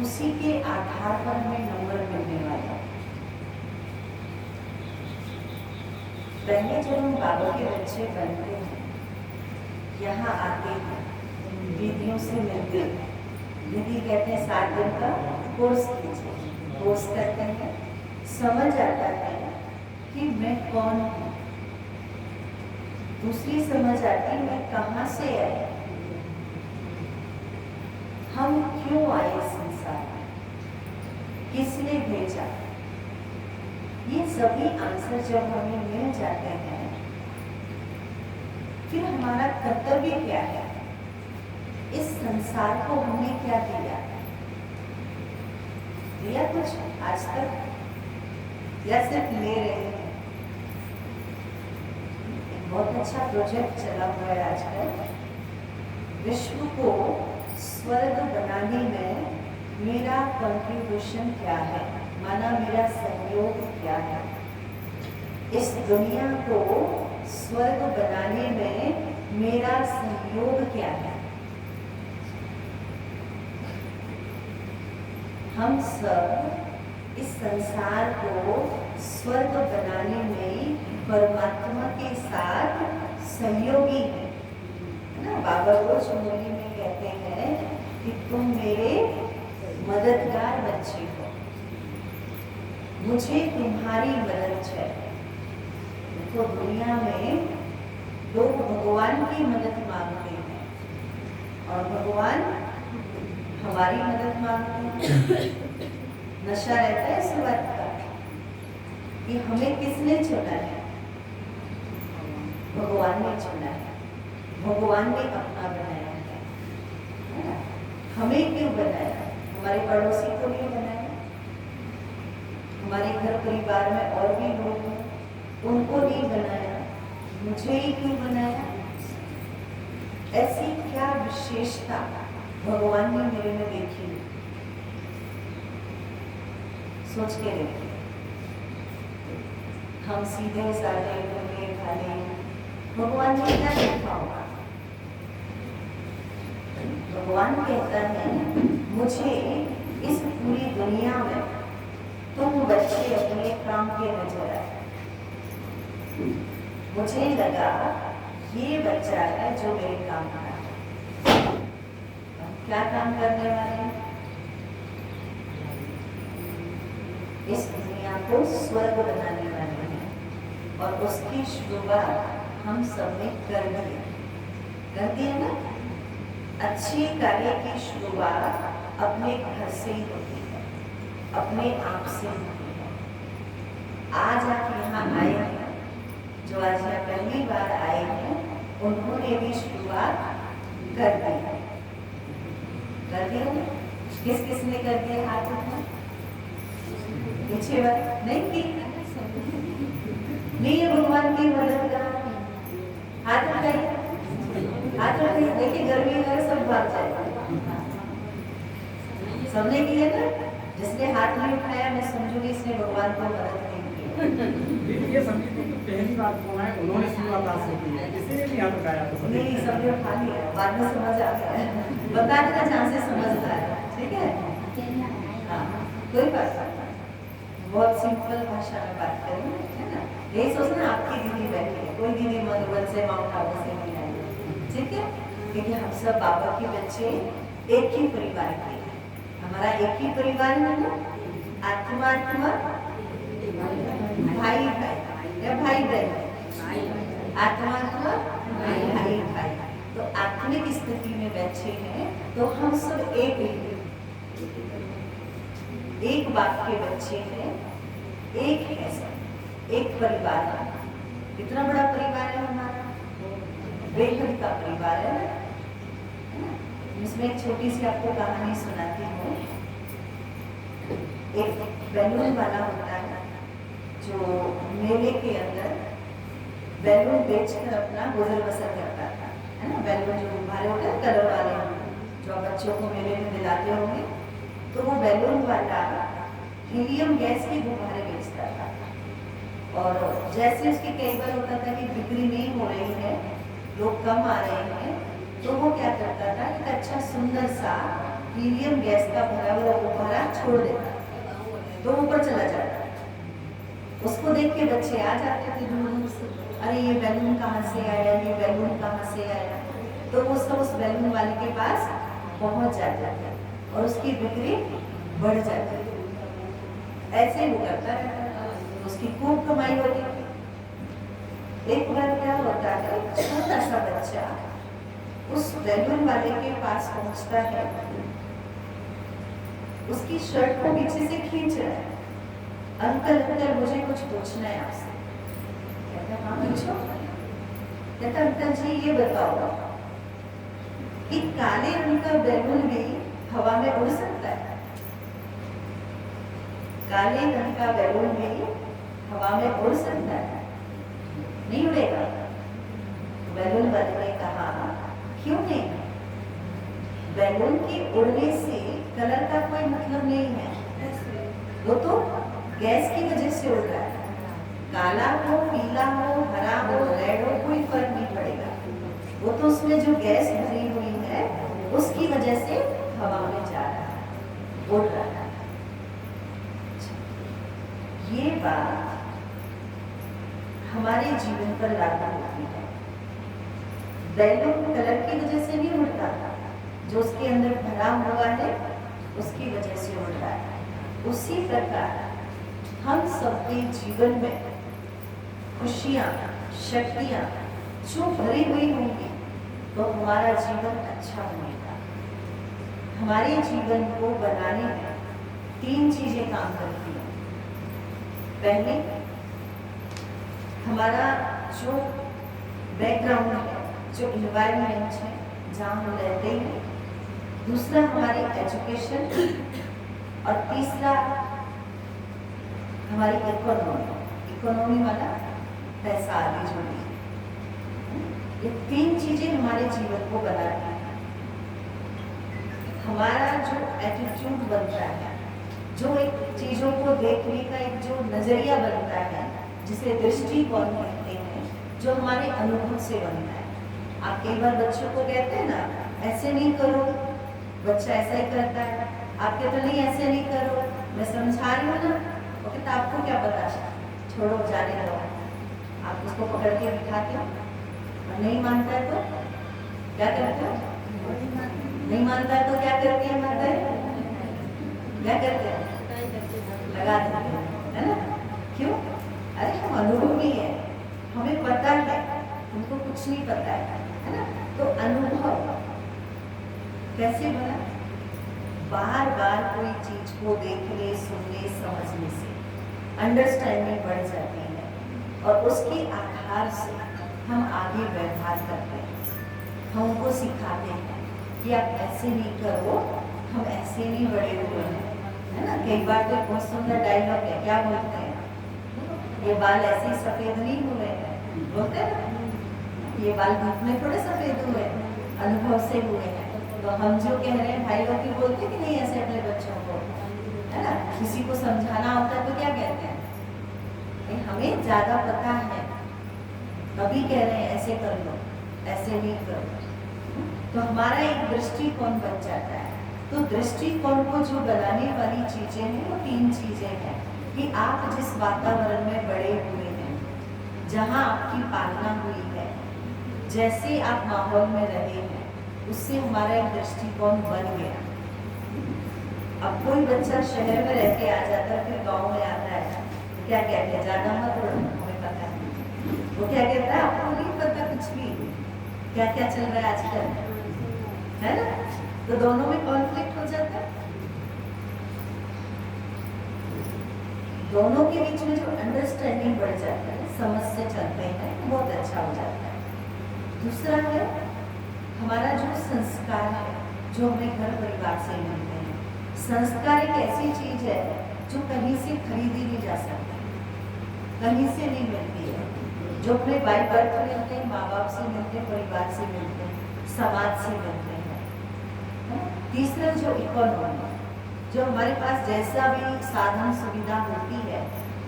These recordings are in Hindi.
उसी के आधार पर हमें नंबर मिलने वाला है। पहले जब हम बाबा के बच्चे बनते हैं, यहाँ आते हैं, दीदियों से मिलते हैं, दीदी कहते हैं 7 दिन का कोर्स कीजिए, कोर्स करते हैं, समझ आता है कि मैं कौन हूँ। दूसरी समझ आती मैं कहाँ से आई, हम क्यों आए संसार में, किसने भेजा। ये सभी आंसर जब हमें मिल जाते हैं, फिर हमारा कर्तव्य क्या है, इस संसार को हमने क्या दिया कुछ आज तक, या सिर्फ ले रहे हैं। एक बहुत अच्छा प्रोजेक्ट चला हुआ है आजकल, विश्व को स्वर्ग बनाने में मेरा कंट्रीब्यूशन क्या है, माना मेरा सहयोग क्या है, इस दुनिया को स्वर्ग बनाने में मेरा सहयोग क्या है। हम सब इस संसार को स्वर्ग बनाने में परमात्मा के साथ सहयोगी हैं, है ना। बाबा रोज मुरली में कहते हैं कि तुम मेरे मददगार बच्चे हो, मुझे तुम्हारी मदद चाहिए। देखो दुनिया में लोग भगवान की मदद मांगते हैं और भगवान हमारी मदद मांगते हैं। नशा रहता है इस बात का कि हमें किसने चुना है, भगवान ने चुना है, भगवान ने अपना बनाया है। हमें क्यों बनाया, हमारे पड़ोसी को नहीं बनाया, हमारे घर परिवार में और भी लोग हैं उनको नहीं बनाया, मुझे ही क्यों बनाया। ऐसी क्या विशेषता भगवान ने मेरे में देखी, सोच के देखिए। हम सीधे साधे ढूंढे खाने, भगवान ने क्या देखा होगा। भगवान कहता है मुझे इस पूरी दुनिया में तुम बच्चे अपने काम के नजर आए, मुझे लगा ये बच्चा है जो मेरे काम का है। क्या काम करने वाले हैं, इस दुनिया को स्वर्ग बनाने वाले हैं, और उसकी शुरुआत हम सब ने कर दी है ना। अच्छे कार्य की शुरुआत अपने घर से ही होती है, अपने आप से होती है। आज आप यहाँ आए हैं, जो आज यहाँ पहली बार आए हैं, उन्होंने भी शुरुआत कर दी है ना। किस ने कर दिया हाथ उठा, पीछे बात नहीं की, नहीं है भगवान की मदद का। हाथ उठाइए, हाथ उठाइए, देखिए गर्मी है सब भाग जाएगा। सबने किया ना, जिसने हाथ नहीं उठाया मैं समझूंगी इसने भगवान को मदद नहीं की। ये समझिए तो पहली बार कौन है, उन्होंने शुरुआत आज से की है, इसीलिए नहीं हाथ उठाया तो नहीं, सब लोग खा लिया, बाद में समझ आ गया, बता देना जहाँ से समझ आया, ठीक है। हाँ, कोई बात नहीं, बहुत सिंपल भाषा में बात करें, है ना। यही सोचना आपकी दीदी बैठी है, कोई दीदी मधुबन से माउंट आबू से नहीं आई, ठीक है। क्योंकि हम सब बाबा के बच्चे एक ही परिवार के हैं, हमारा एक ही परिवार है ना। आत्मा आत्मा, भाई भाई या भाई बहन, आत्मा आत्मा, भाई भाई। तो आत्मिक स्थिति में बैठे हैं तो हम सब एक बाप के बच्चे हैं, एक है सब, एक परिवार है। कितना बड़ा परिवार है हमारा, बेहद का परिवार है ना। इसमें एक छोटी सी आपको कहानी सुनाती हूँ। एक बैलून वाला होता है जो मेले के अंदर बैलून बेचकर अपना गुजर बसर करता था, है ना। बैलून जो गुब्बारे होते हैं कलर वाले, जो बच्चों को मेले में दिलाते होंगे, तो वो बैलून वाला हीलियम गैस के गुब्बारे बेचता था। और जैसे उसकी कई बार होता था कि बिक्री नहीं हो रही है, लोग कम आ रहे हैं, तो वो क्या करता था, एक अच्छा सुंदर सा हीलियम गैस का भरा हुआ गुब्बारा छोड़ देता, तो ऊपर चला जाता। उसको देख के बच्चे आ जाते थे दूर दूर से, अरे ये बैलून कहाँ से आया, ये बैलून कहाँ से आया। तो वो सब उस बैलून वाले के पास पहुंच जाता था और उसकी बिक्री बढ़ जाती थी। ऐसे वो करता रहता, उसकी खूब कमाई होती थी। एक बार क्या होता है, छोटा सा बच्चा उस बैलून वाले के पास पहुंचता है, उसकी शर्ट को पीछे से खींच रहा है, अंकल अंकल मुझे कुछ पूछना है आपसे। कहता हाँ पूछो। कहता अंकल जी ये बताओ कि काले रंग का बैलून भी हवा में उड़ सकता है? काले रंग का बैलून भी हवा में उड़ सकता है? नहीं उड़ेगा। बैलून वाले ने कहा क्यों नहीं? बैलून के उड़ने से कलर का कोई मतलब नहीं है, वो तो गैस की वजह से उड़ रहा है। काला हो, पीला हो, हरा हो, रेड हो, कोई फर्क नहीं पड़ेगा, वो तो उसमें जो गैस भरी हुई है उसकी वजह से हवा में जा रहा है, उड़ रहा है। ये बात हमारे जीवन पर लागू होती है। बैलून कलर की वजह से नहीं उड़ता, जो उसके अंदर भरा हुआ है उसकी वजह से उड़ रहा है। उसी प्रकार हम सबके जीवन में खुशियाँ, शक्तियाँ जो भरी हुई होंगी तो हमारा जीवन अच्छा होगा। हमारे जीवन को बनाने में 3 चीजें काम करती हैं। पहले हमारा जो बैकग्राउंड है, जो इन्वायरमेंट है जहाँ हम रहते हैं, दूसरा हमारी एजुकेशन, और तीसरा हमारी इकोनॉमी वाला पैसा आदि जो भी। ये 3 चीजें हमारे जीवन को बनाती हैं। हमारा जो एटीट्यूड बनता है, जो एक चीजों को देखने का एक जो नजरिया बनता है, जिसे दृष्टिकोण कहते हैं, जो हमारे अनुभव से बनता है। आप कई बार बच्चों को कहते हैं ना ऐसे नहीं करो, बच्चा ऐसा ही करता है। आप कहते नहीं ऐसे नहीं करो, मैं समझा रही हूँ ना, वो कहता आपको क्या पता, छोड़ो जाने दो। आप उसको पकड़ के बिठाते हो और नहीं मानता है तो क्या करते हो? नहीं मानता है तो क्या करती है माता है? क्या करते हैं? लगा देते हैं, है ना? क्यों? अरे हम अनुभवी है, हमें पता है, उनको कुछ नहीं पता है ना? तो अनुभव कैसे बना? बार बार कोई चीज को देखने, सुनने, समझने से अंडरस्टैंडिंग बढ़ जाती है और उसके आधार से हम आगे व्यवहार करते हैं। हम उनको सिखाते हैं कि आप ऐसे नहीं करो, हम ऐसे नहीं बड़े हुए हैं, है ना? कई बार तो बहुत सुंदर डायलॉग है, क्या बोलते हैं? ये बाल ऐसे ही सफेद नहीं हुए हैं, बोलते हैं ना, ये बाल धूप में थोड़े सफेद हुए, अनुभव से हुए हैं। तो हम जो कह रहे हैं भाई लोग की बोलते कि नहीं ऐसे अपने बच्चों को, है ना? किसी को समझाना होता है तो क्या कहते हैं? हमें ज्यादा पता है, तभी कह रहे हैं ऐसे कर लो, ऐसे नहीं करो। तो हमारा एक दृष्टिकोण बन जाता है। तो दृष्टिकोण को जो बनाने वाली चीजें हैं वो 3 चीजें हैं कि आप जिस वातावरण में बड़े हुए हैं, जहाँ आपकी पालना हुई है, जैसे आप माहौल में रहे हैं, उससे हमारा एक दृष्टिकोण बन गया। अब कोई बच्चा शहर में रह के आ जाता है, फिर गाँव में आता है, क्या कहते हैं? ज्यादा मत उड़ो, हमें पता है। वो क्या कहता है? आपको नहीं पता कुछ भी, क्या क्या चल रहा है आजकल, है ना? तो दोनों में कॉन्फ्लिक्ट हो जाता है। दोनों के बीच में जो अंडरस्टैंडिंग बढ़ जाता है, समझ से चलते हैं, बहुत अच्छा हो जाता है। दूसरा है हमारा जो संस्कार है, जो हमें घर परिवार से मिलते हैं। संस्कार एक ऐसी चीज है जो कहीं से खरीदी नहीं जा सकती, कहीं से नहीं मिलती है, जो अपने बाय बर्थ मिलते हैं, माँ बाप से मिलते हैं, परिवार से मिलते हैं, समाज से मिलते हैं। तीसरा जो इकोनॉमी, जो हमारे पास जैसा भी साधन सुविधा होती है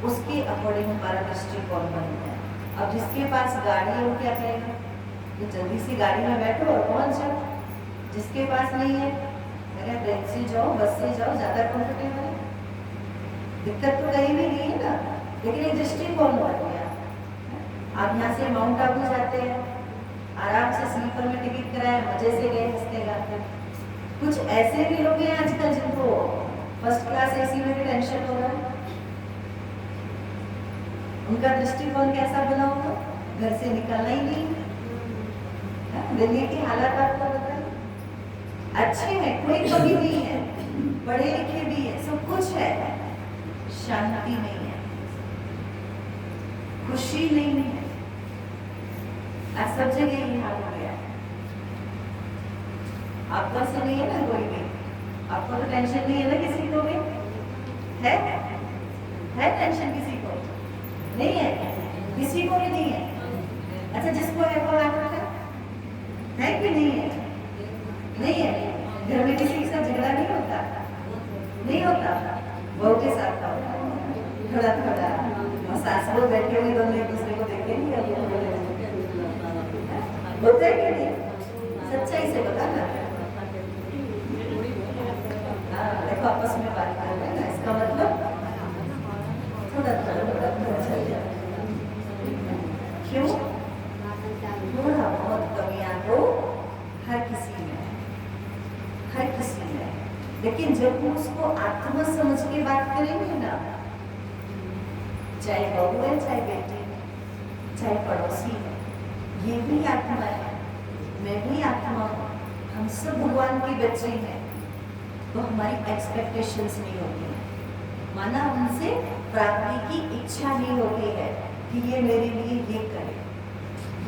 उसके अकॉर्डिंग हमारा दृष्टिकोण बनता है। अब जिसके पास गाड़ी है वो क्या करेगा? तो जल्दी से गाड़ी में बैठो और पहुंच जाओ। जिसके पास नहीं है क्या ट्रेन से जाओ, बस से जाओ, ज़्यादा कंफर्टेबल है? दिक्कत तो कहीं भी नहीं है ना, लेकिन एक दृष्टिकोण बन गया। आप यहाँ से माउंट आबू जाते हैं, आराम से स्लीपर में टिकट कराए, मजे से गए हंसते गाते। कुछ ऐसे भी लोग हैं आजकल जिनको फर्स्ट क्लास एसी में भी टेंशन हो रहा है। उनका दृष्टिकोण कैसा बना होगा? घर से निकलना ही नहीं। दिल्ली की हालात आपको बताएं, अच्छे हैं, कोई कमी नहीं है, पढ़े लिखे भी है, सब कुछ है, शांति नहीं है, खुशी नहीं है। आज सब जगह ये हाल हो गया। आपका से नहीं है ना कोई भी, आपको तो टेंशन नहीं है ना किसी को भी? है टेंशन किसी को? नहीं है, किसी को भी नहीं है। अच्छा, जिसको है वो आपका है कि नहीं है? नहीं है। घर में किसी के साथ झगड़ा नहीं होता? नहीं होता। बहू के साथ थोड़ा थोड़ा, और सास लोग बैठे हुए दोनों एक दूसरे को देखेंगे, होता है कि नहीं? सच्चाई से बताना। हाँ, देखो आपस में बात कर रहे हैं ना, इसका मतलब थोड़ा चल जाए। क्यों? थोड़ा बहुत कमियां तो हर किसी में, लेकिन जब हम उसको आत्मा समझ के बात करेंगे ना, चाहे बहू है, चाहे बेटी है, चाहे पड़ोसी है, ये भी आत्मा है, मैं भी आत्मा हूँ, हम सब भगवान के बच्चे हैं। तो हमारी एक्सपेक्टेशंस नहीं होती है, माना हमसे प्राप्ति की इच्छा नहीं होती है कि ये मेरे लिए ये करे,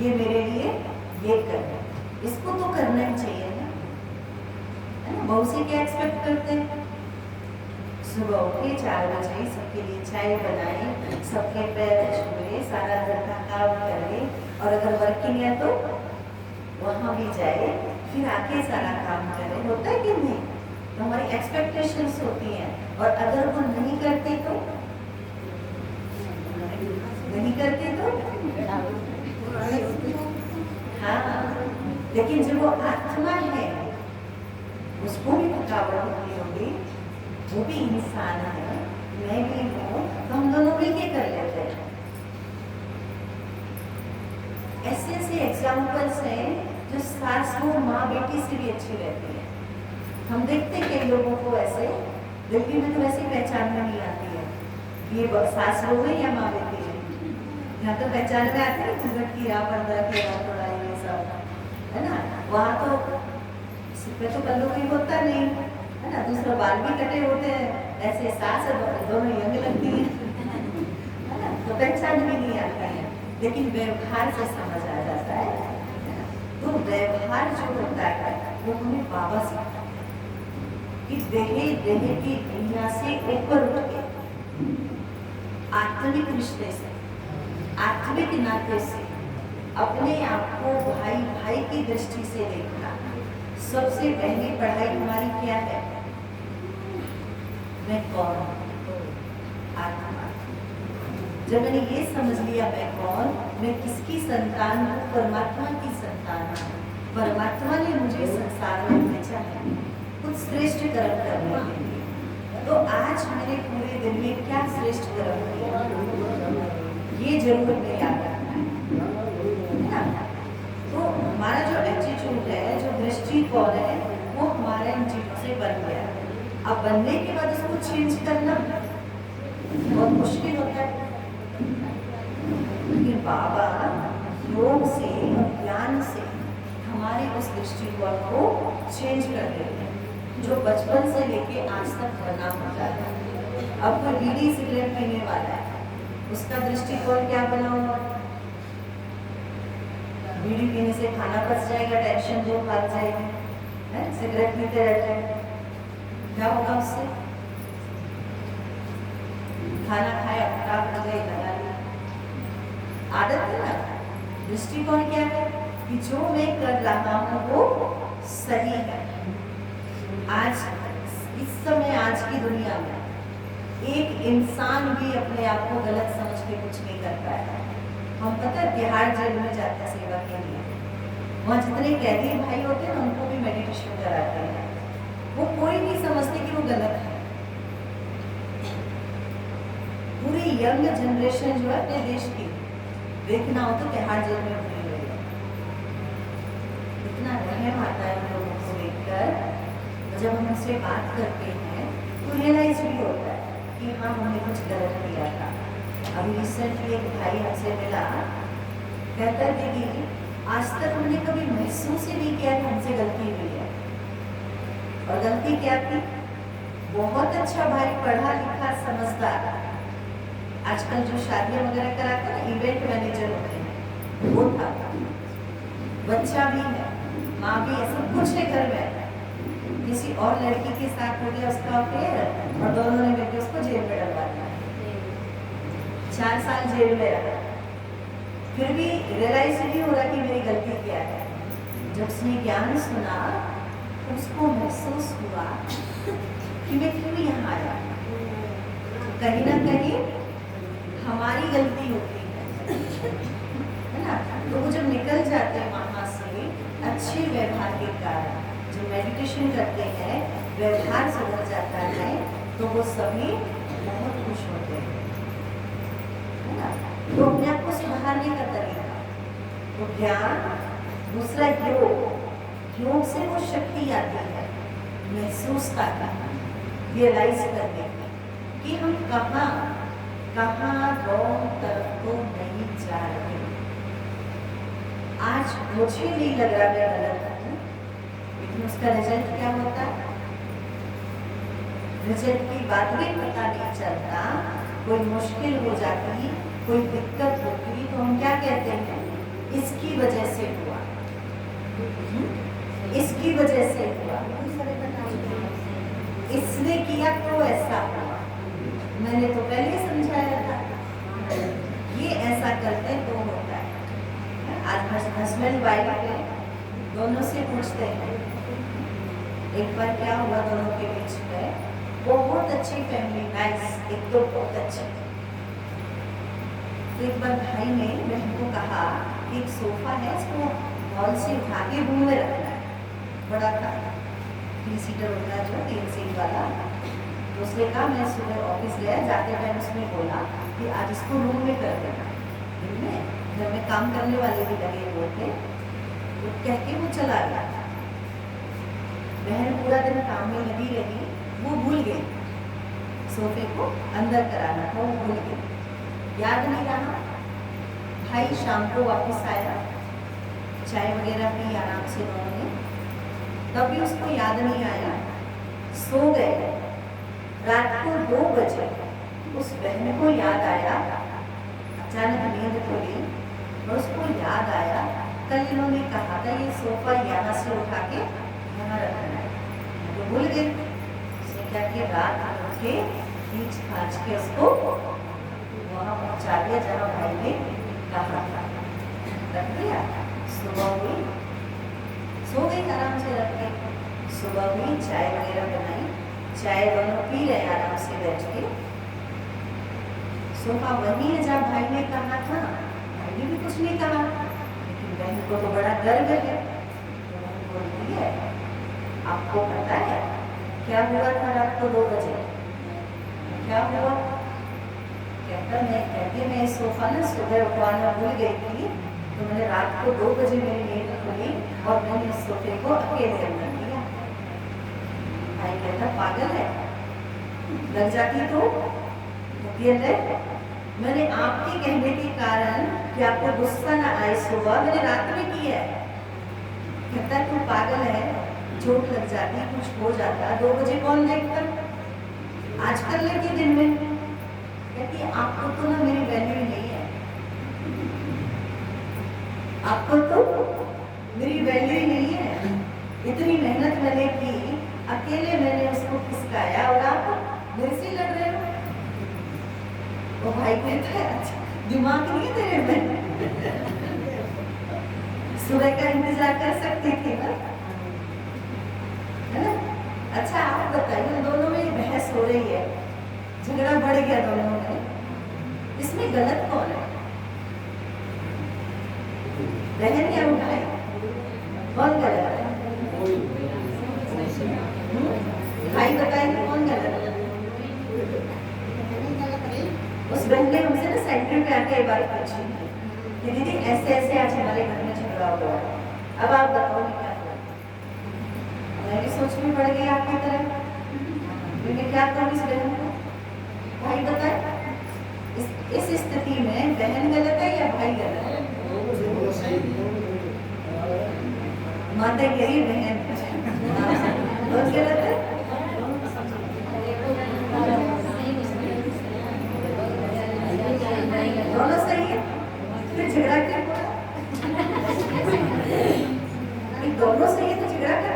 ये मेरे लिए ये करे। इसको तो करना ही चाहिए ना, है ना? बहू से क्या एक्सपेक्ट करते हैं? सुबह उठे 4 बजे, सबके लिए चाय बनाए, सबके पैर छुए, सारा घर का काम करे, और अगर वर्किंग है तो वहाँ भी जाए, फिर आके सारा काम करे। होता है कि नहीं? तो हमारी एक्सपेक्टेशंस होती हैं, और अगर वो नहीं करते तो हाँ, लेकिन जो वो आत्मा है उसको भी थकावट होती होगी, वो भी इंसान है, मैं भी हूँ, तो हम दोनों मिलके कर लेते हैं। ऐसे ऐसे एग्जाम्पल्स हैं जो सास वो माँ बेटी से भी अच्छी रहती है। हम देखते कई लोगों को ऐसे, दिल्ली में तो वैसे पहचान में नहीं आती है ये सास लोग है या माँ बेटी है। यहाँ तो पहचान में आती है घूंघट की राह, पर्दा की राह, थोड़ा ये सब, है ना? वहाँ तो सिर पे तो पल्लू भी होता नहीं, है ना? दूसरा बाल भी कटे होते हैं, ऐसे सास दोनों यंग लगती है, है ना? तो पहचान भी नहीं आती है, लेकिन व्यवहार से समझ आ जाता है। तो व्यवहार जो होता है वो हमें बाबा सिखाता है कि देह की दुनिया से ऊपर उठ के आत्मिक रिश्ते से, आत्मिक नाते से अपने आप को भाई भाई की दृष्टि से देखना। सबसे पहली पढ़ाई हमारी क्या है? मैं कौन हूँ? आत्मा। जब मैंने ये समझ लिया मैं कौन, मैं किसकी संतान हूँ? परमात्मा की संतान हूँ। परमात्मा ने मुझे संसार में भेजा है कुछ श्रेष्ठ कर्म करने के लिए। तो आज मैंने पूरे दिन में क्या श्रेष्ठ कर्म किया, ये जरूर मैं याद रखना है। तो हमारा जो एटीट्यूड है, जो दृष्टिकोण है, वो हमारे इन चीजों से बन गया। अब बनने के बाद उसको चेंज करना बहुत मुश्किल होता है, लेकिन बाबा योग से और ज्ञान से हमारे उस दृष्टिकोण को चेंज कर देते हैं, जो बचपन से लेके आज तक बना होता है। अब कोई बीड़ी सिगरेट पीने वाला है, उसका दृष्टिकोण क्या बना हुआ? बीड़ी पीने से खाना पच जाएगा, टेंशन जो भाग जाएगी, है? सिगरेट पीते रहते हैं, क्या होगा उससे? खाना खाया, खराब हो गई, लगा लिया। आदत है ना। दृष्टिकोण क्या है कि जो मैं कर रहा हूँ वो सही है। आज इस समय, आज की दुनिया में एक इंसान भी अपने आप को गलत समझ के कुछ नहीं करता है। हम पता है बिहार जेल में जाते हैं सेवा के लिए, वहाँ जितने कैदी भाई होते हैं उनको भी मेडिटेशन कराते हैं। वो कोई नहीं समझते कि वो गलत है। पूरी यंग जनरेशन जो है अपने देश की, देखना हो तो तिहाड़ जेल में भरी हुई है। इतना रहम आता है उन लोगों को देखकर। जब हम उनसे बात करते हैं तो रियलाइज भी होता है कि हाँ, हमने कुछ गलत किया था। अभी रिसेंटली एक भाई हमसे मिला, कहता है दीदी आज तक हमने कभी महसूस ही नहीं किया कि हमसे गलती हुई है। और गलती क्या थी? बहुत अच्छा भाई, पढ़ा लिखा समझदार, आजकल जो शादियां वगैरह कराते हैं ना, इवेंट मैनेजर होते हैं, वो था। बच्चा भी है, माँ भी है, सब कुछ है घर में। किसी और लड़की के साथ हो गया उसका अफेयर और दोनों ने मिलकर उसको जेल में डलवा दिया। 4 साल जेल में रहा, फिर भी रियलाइज नहीं हो रहा कि मेरी गलती क्या है। जब उसने ज्ञान सुना तो उसको महसूस हुआ कि मैं क्यों यहाँ आया। तो कहीं ना कहीं हमारी गलती होती है ना। तो वो जब निकल जाते हैं वहाँ से अच्छे व्यवहार के कारण, जो मेडिटेशन करते हैं, व्यवहार सुधर जाता है, तो वो सभी बहुत खुश होते हैं, है ना। तो अपने आप को सुधारने का तरीका तो ज्ञान, दूसरा योग से वो शक्ति आती है महसूस करना, रियलाइज करने की कि हम कहाँ रॉन्ग तरफ तो नहीं जा रहे। आज मुझे नहीं लग रहा मैं गलत हूँ, लेकिन उसका रिजल्ट क्या होता है? रिजल्ट की बात भी पता नहीं चलता। कोई मुश्किल हो जाती, कोई दिक्कत होती, तो हम क्या कहते हैं? इसकी वजह से हुआ, इसकी वजह से हुआ, इसने किया तो ऐसा हुआ, मैंने तो पहले ही समझाया था, ये ऐसा करते तो होता है। आज हस्बैंड वाइफ है, दोनों से पूछते हैं। एक बार क्या हुआ दोनों के बीच में, बहुत अच्छी फैमिली, नाइस, एक तो बहुत अच्छी। तो एक बार भाई ने बहन को कहा कि एक सोफा है, इसको हॉल से उठा के रूम में रखना है, बड़ा था, 3 सीटर होता है जो 3 सीट वाला। तो उसने कहा मैं सुबह ऑफिस गया, जाते टाइम उसने बोला कि आज इसको रूम में कर देना। दिन में घर में काम करने वाले भी लगे हुए थे, तो कह के वो चला गया। बहन पूरा दिन काम में लगी रही, वो भूल गई सोफे को अंदर कराना था, वो भूल गई, याद नहीं रहा। भाई शाम को वापस आया, चाय वगैरह पी आराम से दोनों ने, तभी उसको याद नहीं आया, सो गए। रात को 2 बजे उस बहन को याद आया, अचानक नींद खुली और उसको याद आया कल इन्होंने कहा था ये सोफा यहाँ से उठा के यहाँ रखना है, तो भूल गई। उसने क्या किया, रात उठ के खींच खाच के उसको वहाँ पहुँचा दिया जहाँ भाई ने कहा था, रख दिया। सुबह हुई, सो गई आराम से रख के। सुबह हुई, चाय वगैरह बनाई, चाय दोनों पी रहे आराम से बैठ के। सोफा वही है जहाँ भाई ने कहा था, भाई ने भी कुछ नहीं कहा, लेकिन बहन को तो बड़ा गर्व है। तो बहन बोलती है आपको पता है क्या हुआ था रात को 2 बजे? क्या हुआ? कहते मैं इस सोफा ना सुबह उठवाना भूल गई थी, तो मैंने रात को 2 बजे मेरी नींद खुली और मैंने इस सोफे को अकेले अंदर किया। भाई कहता पागल है, लग जाती तो मैंने आपके कहने के कारण कि आपको गुस्सा ना आए सुबह, मैंने रात में किया है। कहता तू पागल है, चोट लग जाती, कुछ हो जाता, 2 बजे कौन देखता, आज कर लेती दिन में। कहती आपको तो ना मेरी वैल्यू नहीं है, आपको तो मेरी वैल्यू ही नहीं है। इतनी मेहनत मैंने की, अकेले मैंने उसको खिसकाया और आप मेरे से लड़ रहे हो। वो भाई कहता है अच्छा दिमाग नहीं है तेरे में, सुबह का इंतजार कर सकती थी ना, है ना। अच्छा आप बताइए, दोनों में बहस हो रही है, झगड़ा बढ़ गया दोनों में, इसमें गलत कौन है? बहन या भाई? कौन गलत है? उस बहन ने हमसे ना सेंटर पे आके ये बात पूछी कि दीदी ऐसे ऐसे आज हमारे घर में झगड़ा हुआ है, अब आप बताओ मैं क्या करूं। मैं भी सोच में पड़ गई आपकी तरह, मैं क्या करूं इस बहन को। भाई बताए इस स्थिति में बहन गलत है या भाई गलत है? माता कह रही बहन बहुत गलत है। दोनों सही है, फिर झगड़ा क्या? दोनों सही है तो झगड़ा क्या?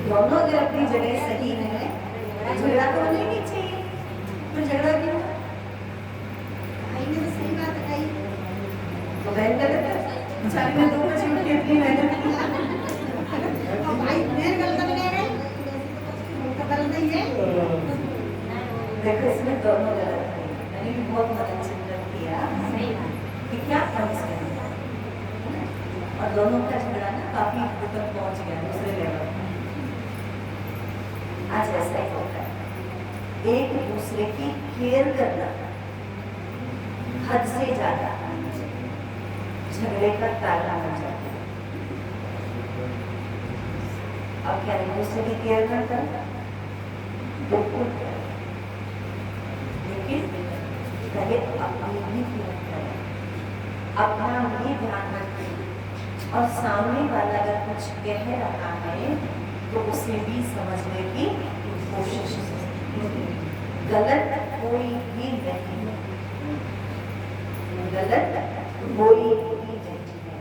दोनों अगर अपनी जगह सही है तो झगड़ा तो होना ही नहीं चाहिए, फिर झगड़ा क्यों? भाई ने तो सही बात कही तो बहन गलत है। बेचारी ने 2 बजे उठ के इतनी मेहनत की, भाई बहन गलत नहीं है, उनका गलत नहीं है। देखो इसमें दोनों गलत है। मैंने भी बहुत मदद चिंतन किया कि क्या प्रॉमिस करना, और दोनों का झगड़ा ना काफी ऊपर पहुंच गया दूसरे लेवल। आज ऐसा ही होता है, एक दूसरे की केयर करना हद से ज्यादा झगड़े का ताला बन जाता है। अब क्या एक दूसरे की केयर करता है? बिल्कुल, लेकिन पहले अपनी भी केयर करें, अपना भी ध्यान रखें, और सामने वाला अगर कुछ कह रहा है तो उसे भी समझने की कोशिश करें। गलत कोई भी नहीं है, गलत कोई भी नहीं है।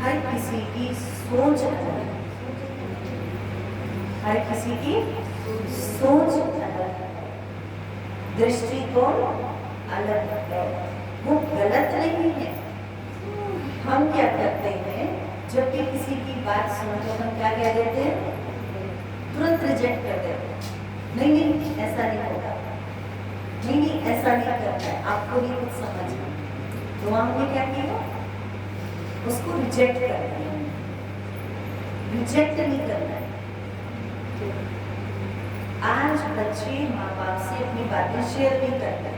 हर किसी की सोच अलग है, हर किसी की सोच अलग है, दृष्टिकोण अलग है, वो गलत नहीं है। हम क्या करते हैं, जब भी किसी की बात सुनते हम क्या कह देते हैं? तुरंत रिजेक्ट कर देते हैं, नहीं नहीं ऐसा नहीं होगा, नहीं नहीं ऐसा नहीं करना है, आपको नहीं कुछ समझना। तो हमने क्या किया? उसको रिजेक्ट कर दिया। रिजेक्ट नहीं करना है। आज बच्चे माँ बाप से अपनी बातें शेयर नहीं करते,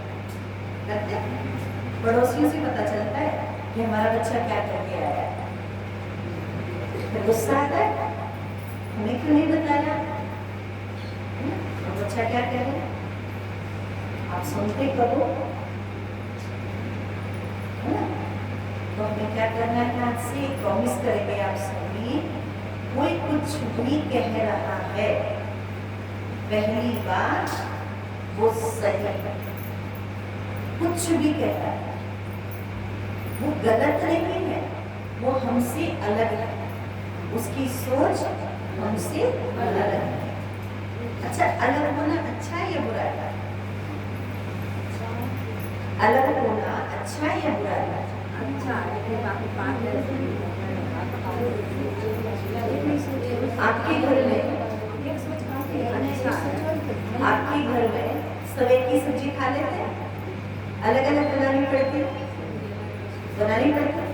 पड़ोसियों से पता चलता है कि हमारा बच्चा क्या करके आया है, फिर गुस्सा आता है, हमें क्यों नहीं बताया, बच्चा क्या कह रहे हैं, आप सुनते करो, है ना? तो हमें क्या करना है? आज से प्रॉमिस करेंगे आप सभी, कोई कुछ भी कह रहा है, पहली बात वो सही है, कुछ भी कह रहा है वो गलत नहीं है, वो हमसे अलग है, उसकी सोच हमसे अलग है। अच्छा, अलग होना अच्छा है या बुरा है? अलग होना अच्छा है या बुरा है? अच्छा है। आपके घर में आपके घर में सब एक ही सब्जी खा लेते हैं, अलग अलग बनानी पड़ती है, बनानी पड़ती है।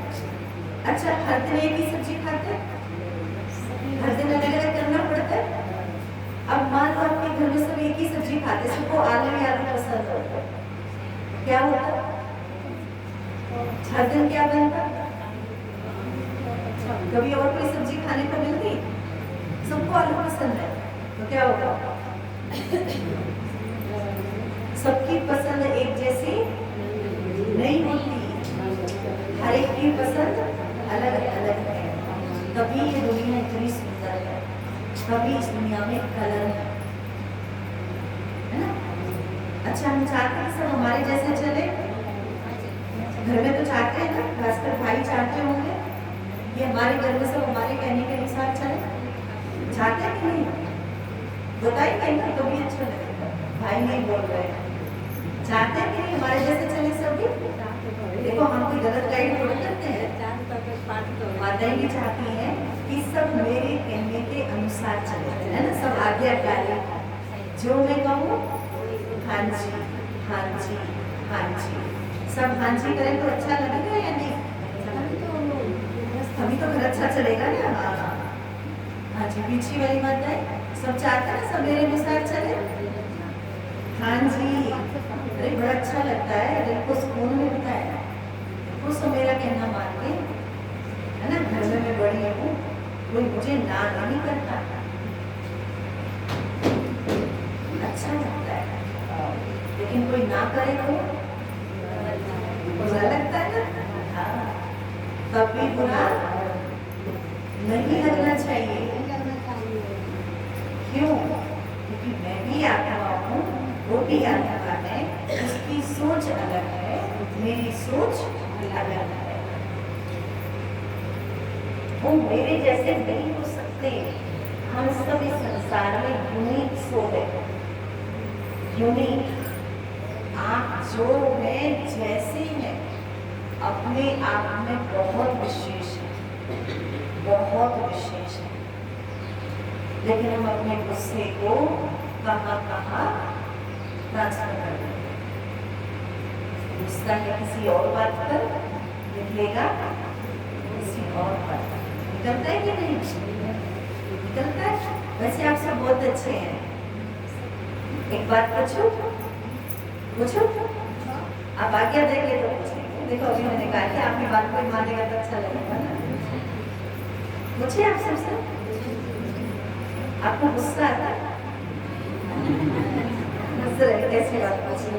अच्छा, हर दिन एक ही सब्जी खाते हैं, हर दिन अलग अलग करना पड़ता है। अब मान लो आपके घर में सब एक ही सब्जी खाते, सबको आलू ही आलू पसंद होता है, क्या होता? हर दिन क्या बनता? कभी और कोई सब्जी खाने को मिलती? सबको आलू पसंद है, तो क्या होगा? सबकी पसंद एक जैसी नहीं होती, हर एक की पसंद अलग अलग है। तभी ये दुनिया इतनी सुंदर है, तभी इस दुनिया में कलर है ना? अच्छा, हम चाहते हैं सब हमारे जैसे चले, घर में तो चाहते हैं ना, खासकर भाई चाहते होंगे कि हमारे घर में सब हमारे कहने के अनुसार चले, चाहते हैं कि नहीं? बताइए ना, कभी अच्छा लगेगा। भाई नहीं बोल रहे, चाहते हैं कि नहीं हमारे जैसे चले सभी? देखो, हम कोई गलत गाइड थोड़ी करते हैं, माता ही चाहती है कि सब मेरे कहने के अनुसार चले, है ना? सब आज्ञाकारी, जो मैं कहूँ हाँ जी हाँ जी हाँ जी, सब हाँ जी करें तो अच्छा लगेगा या नहीं? अभी तो घर अच्छा चलेगा ना। हाँ जी पीछे वाली बात है, सब चाहते हैं ना सब मेरे अनुसार चले। हाँ जी, अरे बड़ा अच्छा लगता है, दिल को सुकून मिलता है। वो सब मेरा कहना मान के, है ना, घर में मैं बड़ी हूँ, कोई मुझे ना नहीं करता, अच्छा लगता है। लेकिन कोई ना करे तो बुरा लगता है ना। हाँ, कभी बुरा नहीं लगना चाहिए। क्यों? क्योंकि मैं भी आत्मा हूँ, वो भी आत्मा है, उसकी सोच अलग है, मेरी सोच अलग है। वो मेरे जैसे नहीं हो सकते। हम सब इस संसार में यूनिक सोल है, यूनिक। आप जो है जैसे हैं अपने आप में बहुत विशेष है, बहुत विशेष है। लेकिन हम अपने गुस्से को कहाँ ट्रांसफर कर देंगे। गुस्सा है किसी और बात पर, निकलेगा किसी और पर। निकलता है कि नहीं? निकलता है। वैसे आप सब बहुत अच्छे हैं। एक बात पूछो, आप आज्ञा देंगे तो पूछेंगे। देखो अभी मैंने कहा कि आपकी बात कोई मानेगा तो अच्छा लगेगा ना। पूछे आप सबसे, आपको गुस्सा आता है? कैसी बात पूछी?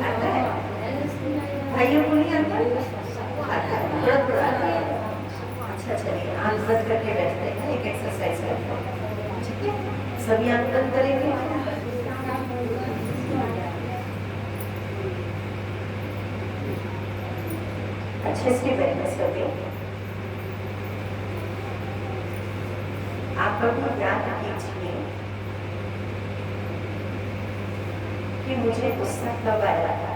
आता है? भाइयों को नहीं आता? आता है, थोड़ा आता है। अच्छा चलिए, आंख बंद करके बैठते हैं, एक एक्सरसाइज करते हैं, ठीक है? सभी आंख बंद करेंगे। अच्छे से बैठने सभी। आप लोग याद कीजिए कि मुझे गुस्सा कब आया था।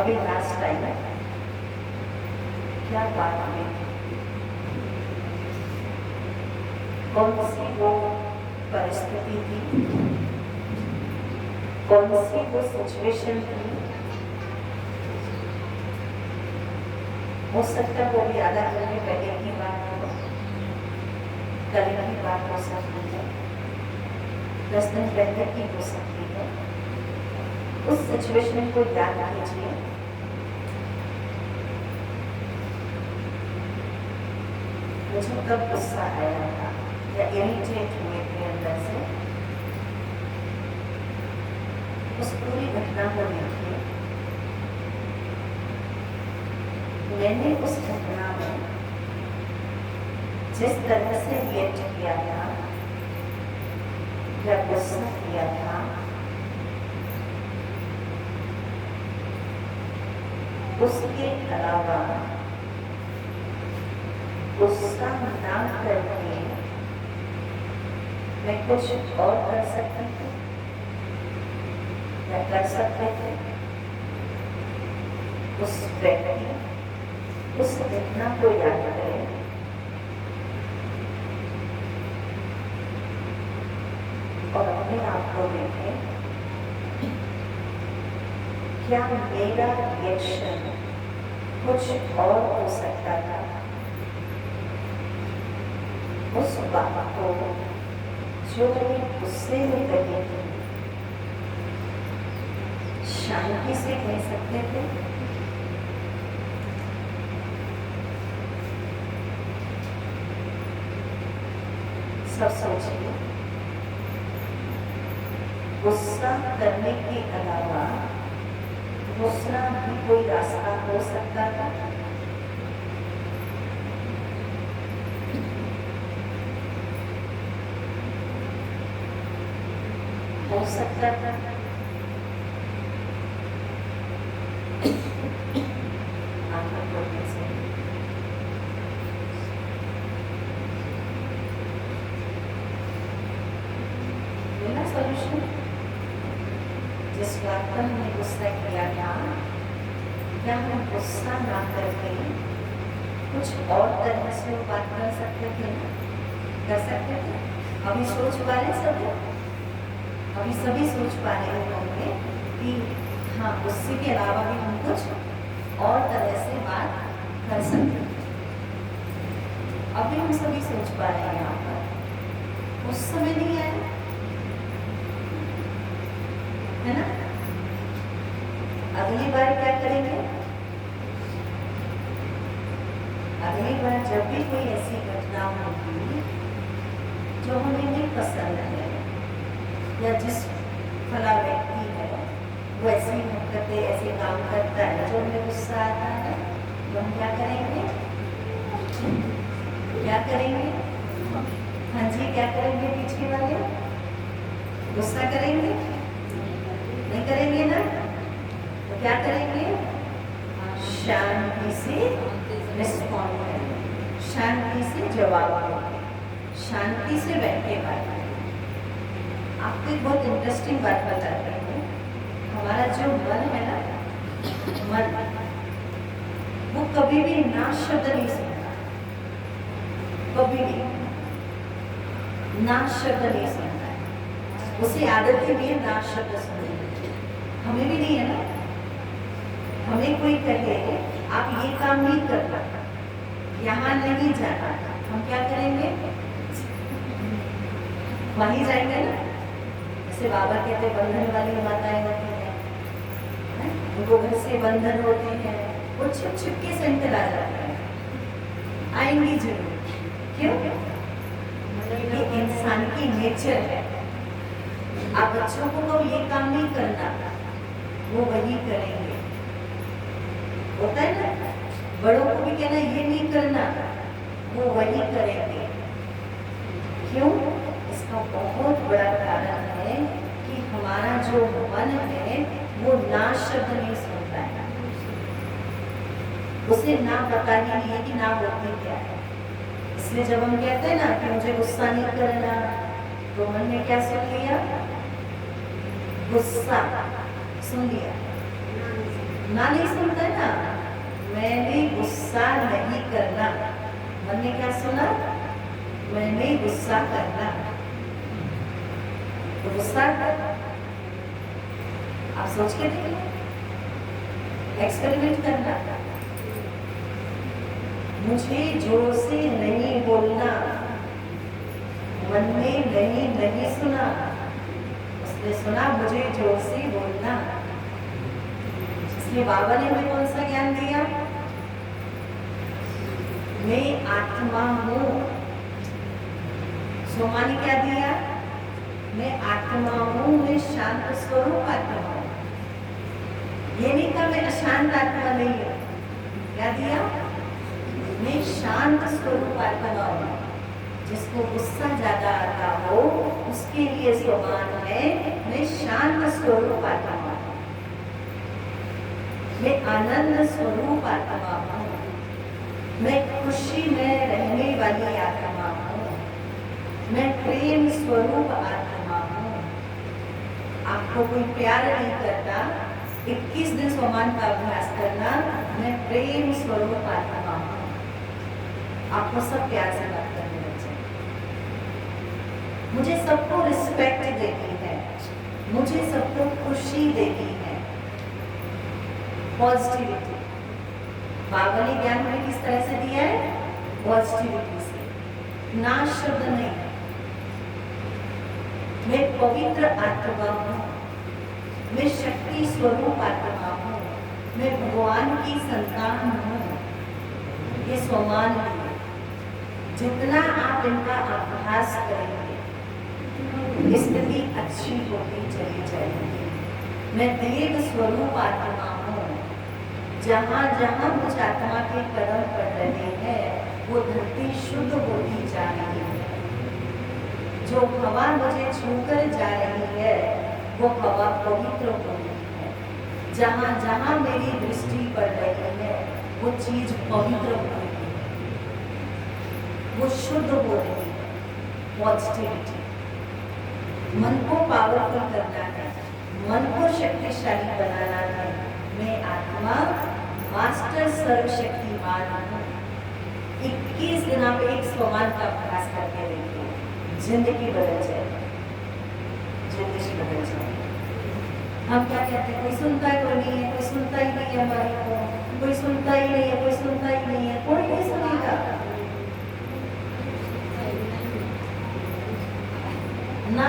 अभी लास्ट टाइम क्या बात हुई, कौन सी वो परिस्थिति थी, कौन सी वो सिचुएशन थी। हो सकता है वो भी आधा घंटे पहले की बात हो, कल की बात हो सकती है, 10 दिन पहले की हो सकती है। उस सिचुएशन को याद कीजिए। मुझे कब गुस्सा आया था या इरिटेट हुए थे अंदर से, उस पूरी घटना को देखिए। मैंने उस घटना में जिस तरह से रिएक्ट किया था या गुस्सा किया था, उसके अलावा गुस्सा ना करके मैं कुछ और कर सकती थी या कर सकते थे। उस व्यक्ति उस घटना को याद करें और अपने आप को देखें, क्या मेरा रिएक्शन कुछ और हो सकता था। उस बात को जो मैंने गुस्से में कही थी, शांति से कह सकते थे। सब सोचिए, गुस्सा करने के अलावा दूसरा भी कोई रास्ता हो सकता था। हो सकता था आंखें खोलने से। मिला सॉल्यूशन। जिस बात पर हमने गुस्सा किया था, क्या हम गुस्सा ना करके कुछ और तरह से वो बात कर सकते थे ना? कर सकते थे। अभी सोच पा रहे सभी, अभी सभी सोच पा रहे होंगे कि हाँ, गुस्से के अलावा भी हम कुछ और तरह से बात कर सकते थे। अभी हम सभी सोच पा रहे हैं यहाँ पर, उस समय नहीं आया, है ना? अगली बार क्या करेंगे? अगली बार जब भी कोई ऐसी घटना होगी जो हमें नहीं पसंद है, या जिस फला व्यक्ति है वो ऐसी हरकतें ऐसे काम करता है जो हमें गुस्सा आता है, तो हम क्या करेंगे? क्या करेंगे? हाँ जी, क्या करेंगे? पीछे वाले गुस्सा करेंगे? नहीं करेंगे ना? तो क्या करेंगे? शांति से रिस्पॉन्ड करेंगे, शांति से जवाब देंगे, शांति से बैठ के बात करेंगे। आपको एक बहुत इंटरेस्टिंग बात बताती हूँ। हमारा जो मन है ना, मन वो कभी भी ना शब्द नहीं सुनता, कभी भी ना शब्द नहीं सुनता है। उसे आदत भी है ना शब्द सुनने की, हमें भी नहीं है ना। हमें कोई कहे आप ये काम नहीं करना, यहाँ नहीं जाना, हम क्या करेंगे? वहीं जाएंगे ना। जैसे बाबा कहते बंधन वाली माताएं होती हैं, उनको घर से बंधन होते हैं, वो छुप छुप के सेंटर आ जाते हैं, आएंगी जरूर। क्यों? ये इंसान की नेचर है। आप बच्चों को तो ये काम नहीं करना, वो वही करेंगे। होता है ना, बड़ों को भी कहना ये नहीं करना, वो वही करेंगे। क्यों? इसका बहुत बड़ा कारण है कि हमारा जो मन है वो ना शब्द नहीं सुनता है, उसे ना पता ही नहीं है कि ना होती क्या है। इसलिए जब हम कहते हैं ना कि मुझे गुस्सा नहीं करना, तो मन ने क्या सुन लिया? गुस्सा सुन लिया। ना नहीं सुनता है ना, मैंने गुस्सा नहीं करना, मन ने क्या सुना? मैंने गुस्सा करना। तो गुस्सा कर, आप सोच के देखिए, एक्सपेरिमेंट करना। मुझे जोर से नहीं बोलना, मन ने नहीं सुना, उसने सुना मुझे जोर से बोलना। इसलिए बाबा ने हमें कौन सा ज्ञान दिया? मैं आत्मा हूँ। सोमा ने क्या दिया? मैं आत्मा हूँ, मैं शांत स्वरूप आत्मा हूँ। ये नहीं कहा मैं अशांत आत्मा नहीं हूँ। क्या दिया? मैं शांत स्वरूप आत्मा हूँ। जिसको गुस्सा ज्यादा आता हो उसके लिए समान है मैं शांत स्वरूप आत्मा हूँ, मैं आनंद स्वरूप आत्मा हूँ, मैं खुशी में रहने वाली आत्मा हूँ, मैं प्रेम स्वरूप आत्मा हूँ। आपको कोई प्यार नहीं करता, 21 दिन स्वमान का अभ्यास करना, मैं प्रेम स्वरूप आत्मा हूँ। आपको सब प्यार से बात करने लग जाए। मुझे सबको रिस्पेक्ट देती है, मुझे सबको खुशी देती है, पॉजिटिविटी। बाबा ने ज्ञान हमें किस तरह से दिया है? पॉजिटिविटी से, ना शब्द नहीं। मैं पवित्र आत्मा हूँ, मैं शक्ति स्वरूप आत्मा हूँ, मैं भगवान की संतान हूँ। ये स्वमान है। जितना आप इनका अभ्यास करेंगे स्थिति अच्छी होती चली जाएगी। मैं देव स्वरूप आत्मा हूँ। जहाँ जहाँ मुझ आत्मा के कदम पड़ रहे हैं वो धरती शुद्ध होती जा रही है। जो हवा मुझे छूकर जा रही है वो हवा पवित्र हो रही है। जहाँ जहाँ मेरी दृष्टि पड़ रही है वो चीज पवित्र हो रही है, वो शुद्ध हो रही है। पॉजिटिविटी। मन को पावरफुल करना है, मन को शक्तिशाली बनाना है। मैं आत्मा मास्टर सर्वशक्तिमान हूँ। 21 दिन आप एक स्वमान का अभ्यास करके देखिए, जिंदगी बदल जाएगी, जिंदगी बदल जाएगी। हम क्या कहते हैं? कोई सुनता है, कोई नहीं है, कोई सुनता ही नहीं है, हमारी को कोई सुनता ही नहीं है, कोई सुनता ही नहीं है, कोई नहीं सुनेगा।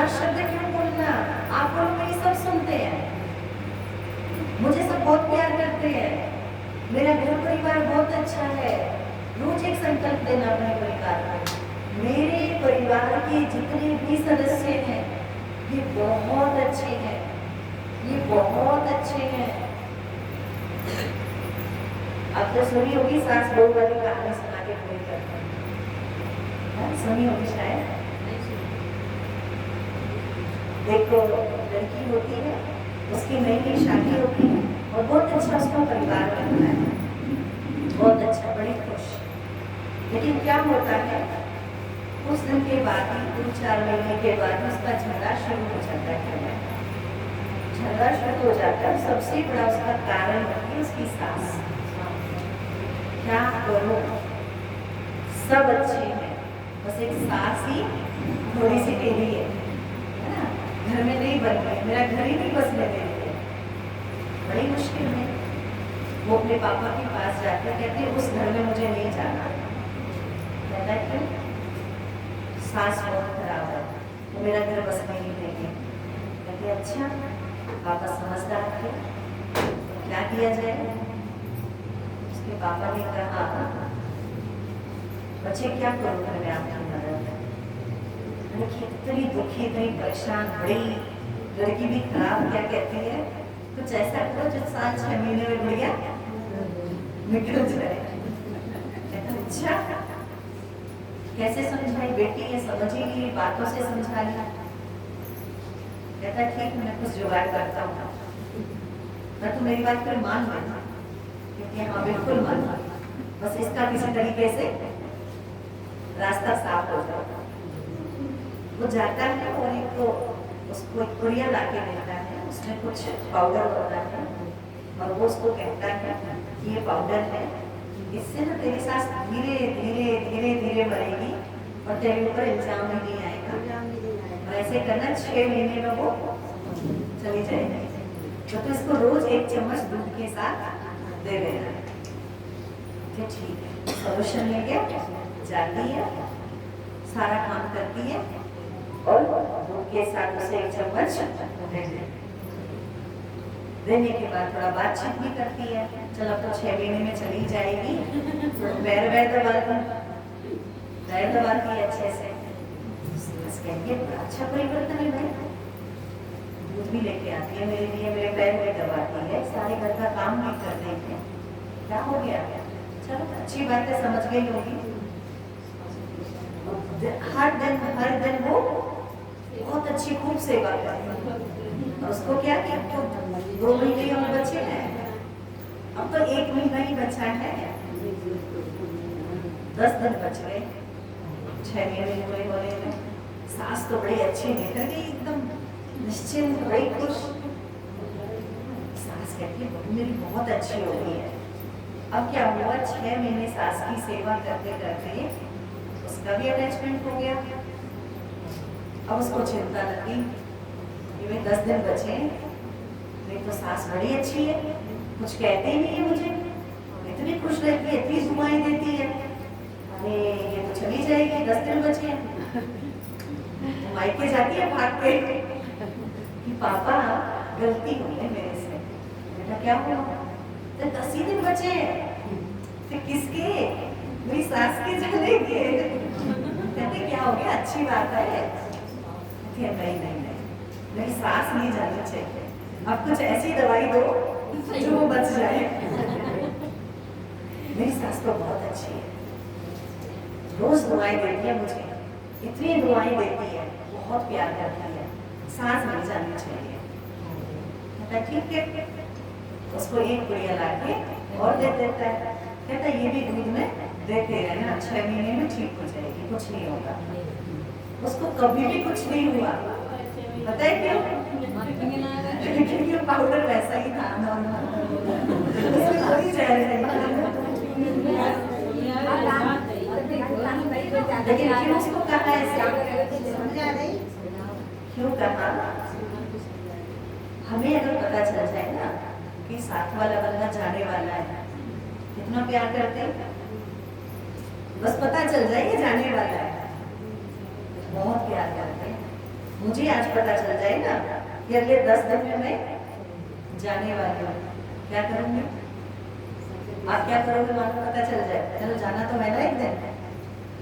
चार शब्द क्यों बोलना, आप लोग मेरी सब सुनते हैं, मुझे सब बहुत प्यार करते हैं, मेरा घर परिवार बहुत अच्छा है। रोज एक संकल्प देना अपने परिवार को, मेरे परिवार के जितने भी सदस्य हैं ये बहुत अच्छे हैं, ये बहुत अच्छे हैं। अब तो सुनी होगी सास बहू वाली कहानी सुना के पूरी करते हैं, सुनी होगी शायद। देखो लड़की होती है, उसकी नई नई शादी होती है और बहुत अच्छा उसका परिवार बनता है, बहुत अच्छा, बड़ी खुश। लेकिन क्या होता है, कुछ दिन के बाद ही 2-4 महीने के बाद उसका झगड़ा शुरू हो जाता है। झगड़ा शुरू हो जाता है, सबसे बड़ा उसका कारण होती है उसकी सास। क्या करो, सब अच्छे हैं, बस एक सास ही थोड़ी सी टेढ़ी है ना, घर में नहीं बन रही, मेरा घर ही नहीं बसने दे रही है। बड़ी मुश्किल में वो अपने पापा के पास जाकर कहते उस घर में मुझे नहीं जाना। कहता है क्यों? सास बहुत खराब है, वो मेरा घर बसने नहीं देंगे। कहते अच्छा, पापा समझदार थे, क्या किया जाए? उसके पापा ने कहा बच्चे क्या करूँ मैं आपकी मदद। लड़की इतनी दुखी, इतनी परेशान, बड़ी लड़की भी खराब, क्या कहती है, कुछ ऐसा करो जो 7-6 महीने में बढ़िया निकल जाए। अच्छा, कैसे समझाई? बेटी है, समझेगी, बातों से समझा लिया। कहता ठीक, मैं कुछ जुगाड़ करता हूँ, मैं तो मेरी बात फिर मान लेना। कहती हाँ बिल्कुल मान, बस इसका किसी तरीके से रास्ता साफ हो जाता। वो जाता है और एक तो उसको एक पुड़िया ला के देता है, उसमें कुछ पाउडर होता है और वो उसको कहता है कि ये पाउडर है, इससे ना तेरी सास धीरे धीरे धीरे धीरे बढ़ेगी और तेरे ऊपर इल्जाम भी नहीं आएगा, और ऐसे करना 6 महीने में वो चली जाएगी। तो इसको रोज 1 चम्मच दूध के साथ दे देना। ठीक है, सोल्यूशन ले गया, जाती है, सारा काम करती है और दूध के साथ उसे 1 चम्मच देने के बाद थोड़ा बातचीत भी करती है। चलो तो 6 महीने में चली जाएगी, पैर दबाती है अच्छे से। कहेंगे बड़ा अच्छा परिवर्तन है भाई, दूध भी लेके आती है मेरे लिए, मेरे पैर में दबाती है, सारे घर का काम भी कर देती है, क्या हो गया? चलो अच्छी बात है, समझ गई होगी। हर दिन वो बहुत अच्छी खूब सेवा करती है। उसको क्या कि अब तो 2 महीने और बचे हैं, अब तो 1 महीना ही बचा है, 10 दिन बच गए 6 महीने पूरे होने में। सास तो बड़ी अच्छी निकल गई, एकदम निश्चिंत, बड़ी खुश। सास कहती है बहू मेरी बहुत अच्छी हो गई है। अब क्या हुआ, 6 महीने सास की सेवा करते करते उसका भी अटैचमेंट हो गया। अब उसको चिंता लगी कि मैं 10 दिन बचे, मेरी तो सास बड़ी अच्छी है, कुछ कहते ही नहीं है मुझे, इतनी खुश रहती है, इतनी दुआएं देती है, अरे ये तो चली जाएगी, 10 दिन बचे। मायके जाती है भाग के कि पापा गलती हुई है मेरे से। बेटा क्या हुआ? तो 10 ही दिन बचे, फिर किसके? मेरी सास के जाने के। कहते क्या हो गया, अच्छी बात है। नहीं, मेरी सास नहीं जानी चाहिए, अब कुछ ऐसी दवाई दो जो वो बच जाए। मेरी सास तो बहुत अच्छी है, रोज दुआएं देती है मुझे, इतनी दुआएं देती है, बहुत प्यार करती है, सास नहीं जानी चाहिए। कहता ठीक है, उसको 1 गुड़िया ला के और दे देता है। कहता ये भी दूध में देते रहना, 6 महीने में ठीक हो जाएगी, कुछ नहीं होगा। उसको कभी भी कुछ नहीं हुआ, पता है क्यों? क्योंकि पाउडर वैसा ही था, उसमें कोई जहर नहीं। लेकिन क्यों उसको कहा ऐसे? क्यों कहा? हमें अगर पता चल जाए ना कि साथ वाला बंदा जाने वाला है, कितना प्यार करते हैं, बस पता चल जाए कि जाने वाला है, बहुत प्यार करते हैं, मुझे आज पता चल जाए ना कि अगले 10 दिन में मैं जाने वाली हूँ, क्या करूँगी? आप क्या करोगे? मानो पता चल जाए, चलो जाना तो है ना एक दिन।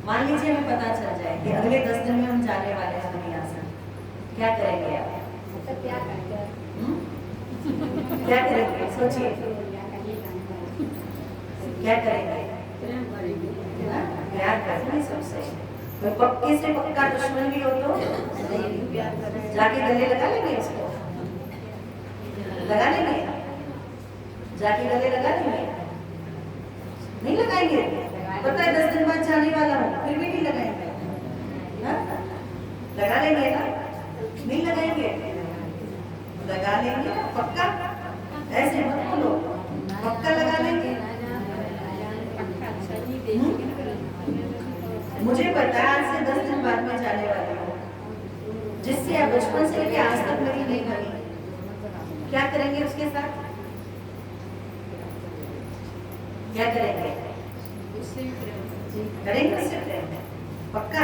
मान लीजिए हमें पता चल जाए कि अगले 10 दिन में हम जाने वाले हैं दुनिया से, क्या करेंगे आप? क्या करेंगे? क्या करेंगे? सोचिए, क्या करेंगे? प्यार करेंगे सबसे। कोई पक्के से पक्का दुश्मन भी हो तो जाके गले लगा लेंगे उसको, लगा लेंगे, जाके गले लगा लेंगे, नहीं लगाएंगे? पता है 10 दिन बाद जाने वाला हूँ, फिर भी नहीं लगाएंगे? हाँ? लगा लेंगे ना? नहीं लगाएंगे? लगा लेंगे पक्का, ऐसे मत बोलो, पक्का लगा लेंगे। मुझे पता है आज से 10 दिन बाद में जाने वाली हूँ, जिससे आप बचपन से लेके आज तक मेरी नहीं बनी, क्या करेंगे उसके साथ? क्या करेंगे? करेंगे उससे प्रेम, पक्का?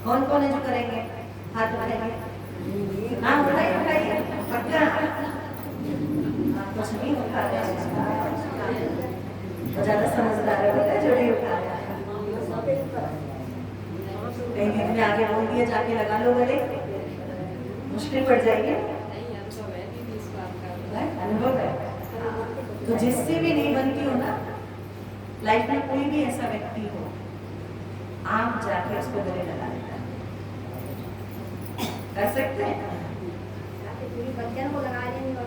कौन कौन है जो करेंगे? हाथ उठाएंगे। हाँ उठाइए उठाइए, पक्का? कुछ नहीं उठा रहे, ज्यादा समझदार है बेटा, जो नहीं उठा रहे। कहीं दिन में आगे बोल दिया जाके लगा लो गले, मुश्किल पड़ जाएगी। अनुभव है, तो जिससे भी नहीं बनती हो ना लाइफ में, कोई भी ऐसा व्यक्ति हो, आप जाके उसको गले लगा लेना, कर सकते हैं? बच्चों को लगा लेंगे।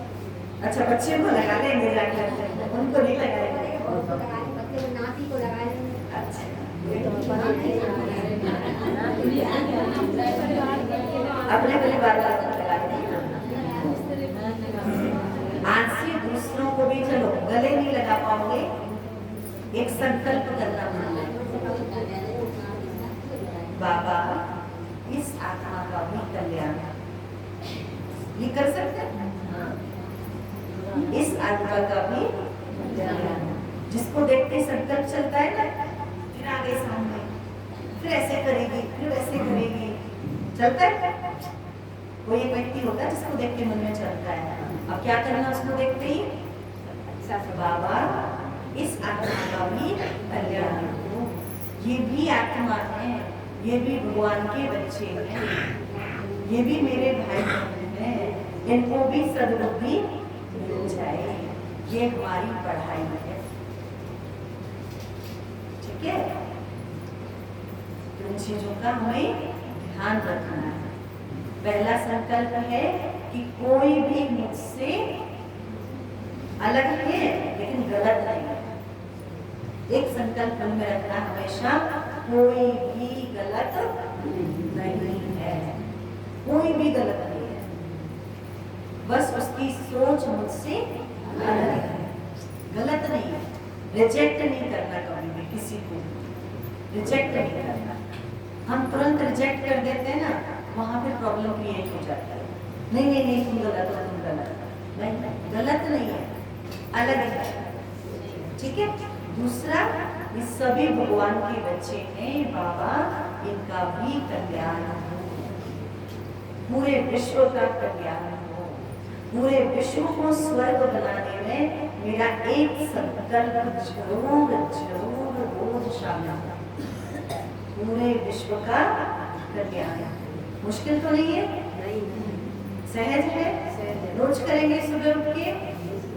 अच्छा बच्चे को लगा लेंगे जाके, उनको नहीं लगाएंगे? बच्चे को नाती को लगा लेंगे। अच्छा अपने परिवार वालों को लगा देना। आज से दूसरों को भी, चलो गले नहीं लगा पाओगे, एक संकल्प करना पड़ेगा, बाबा इस आत्मा का भी कल्याण, ये कर सकते हैं? इस आत्मा का भी कल्याण, जिसको देखते संकल्प चलता है ना, फिर आगे सामने, फिर ऐसे करेगी, फिर वैसे करेगी, चलता है। कोई एक व्यक्ति होता है जिसको देख के मन में चलता है, अब क्या करना उसको देखते ही? बाबा इस आत्मा का भी कल्याण हो, ये भी आत्मा है, ये भी भगवान के बच्चे हैं, ये भी मेरे भाई बहन हैं, इनको भी सद्बुद्धि मिल जाए, ये हमारी पढ़ाई है, ठीक है? तो इन चीजों का हमें ध्यान रखना है। पहला संकल्प है कि कोई भी मुझसे अलग है लेकिन गलत नहीं है। एक संकल्प मन में रखना हमेशा, कोई भी गलत नहीं है, कोई भी गलत नहीं है, बस उसकी सोच मुझसे अलग है, गलत नहीं है। रिजेक्ट नहीं करना, कभी भी किसी को रिजेक्ट नहीं करना। हम तुरंत रिजेक्ट कर देते हैं ना, वहां फिर प्रॉब्लम क्रिएट हो जाता है। नहीं नहीं नहीं, तुम गलत हो, तुम गलत हो। नहीं, गलत नहीं है, अलग है, ठीक है? दूसरा, ये सभी भगवान के बच्चे हैं, बाबा इनका भी कल्याण हो, पूरे विश्व का कल्याण हो, पूरे विश्व को स्वर्ग बनाने में मेरा एक संकल्प जरूर जरूर रोज शामिल है, पूरे विश्व का कल्याण। मुश्किल तो नहीं है? सहज है, रोज करेंगे सुबह उठ के,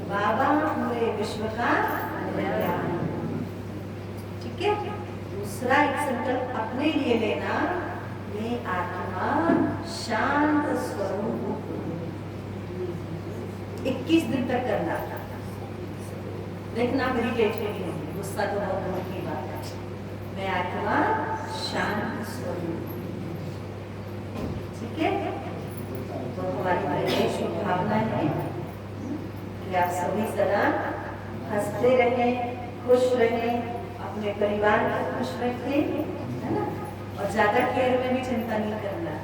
बाबा पूरे विश्व का कल्याण, ठीक है? दूसरा एक संकल्प अपने लिए लेना, ये आत्मा शांत स्वरूप, 21 दिन तक करना, देखना मेडिटेशन होगी, गुस्सा तो बहुत दूर की बात है। मैं आत्मा शांत स्वरूप, ठीक है? तो हमारी बड़ी शुभकामना है कि आप सभी सदा हंसते रहें, खुश रहें, अपने परिवार को खुश रखें, है ना? और ज्यादा केयर में भी चिंता नहीं करना।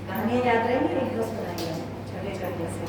कहानियाँ याद रहेंगी, एक दो सुनाइए छोटे छोटे से।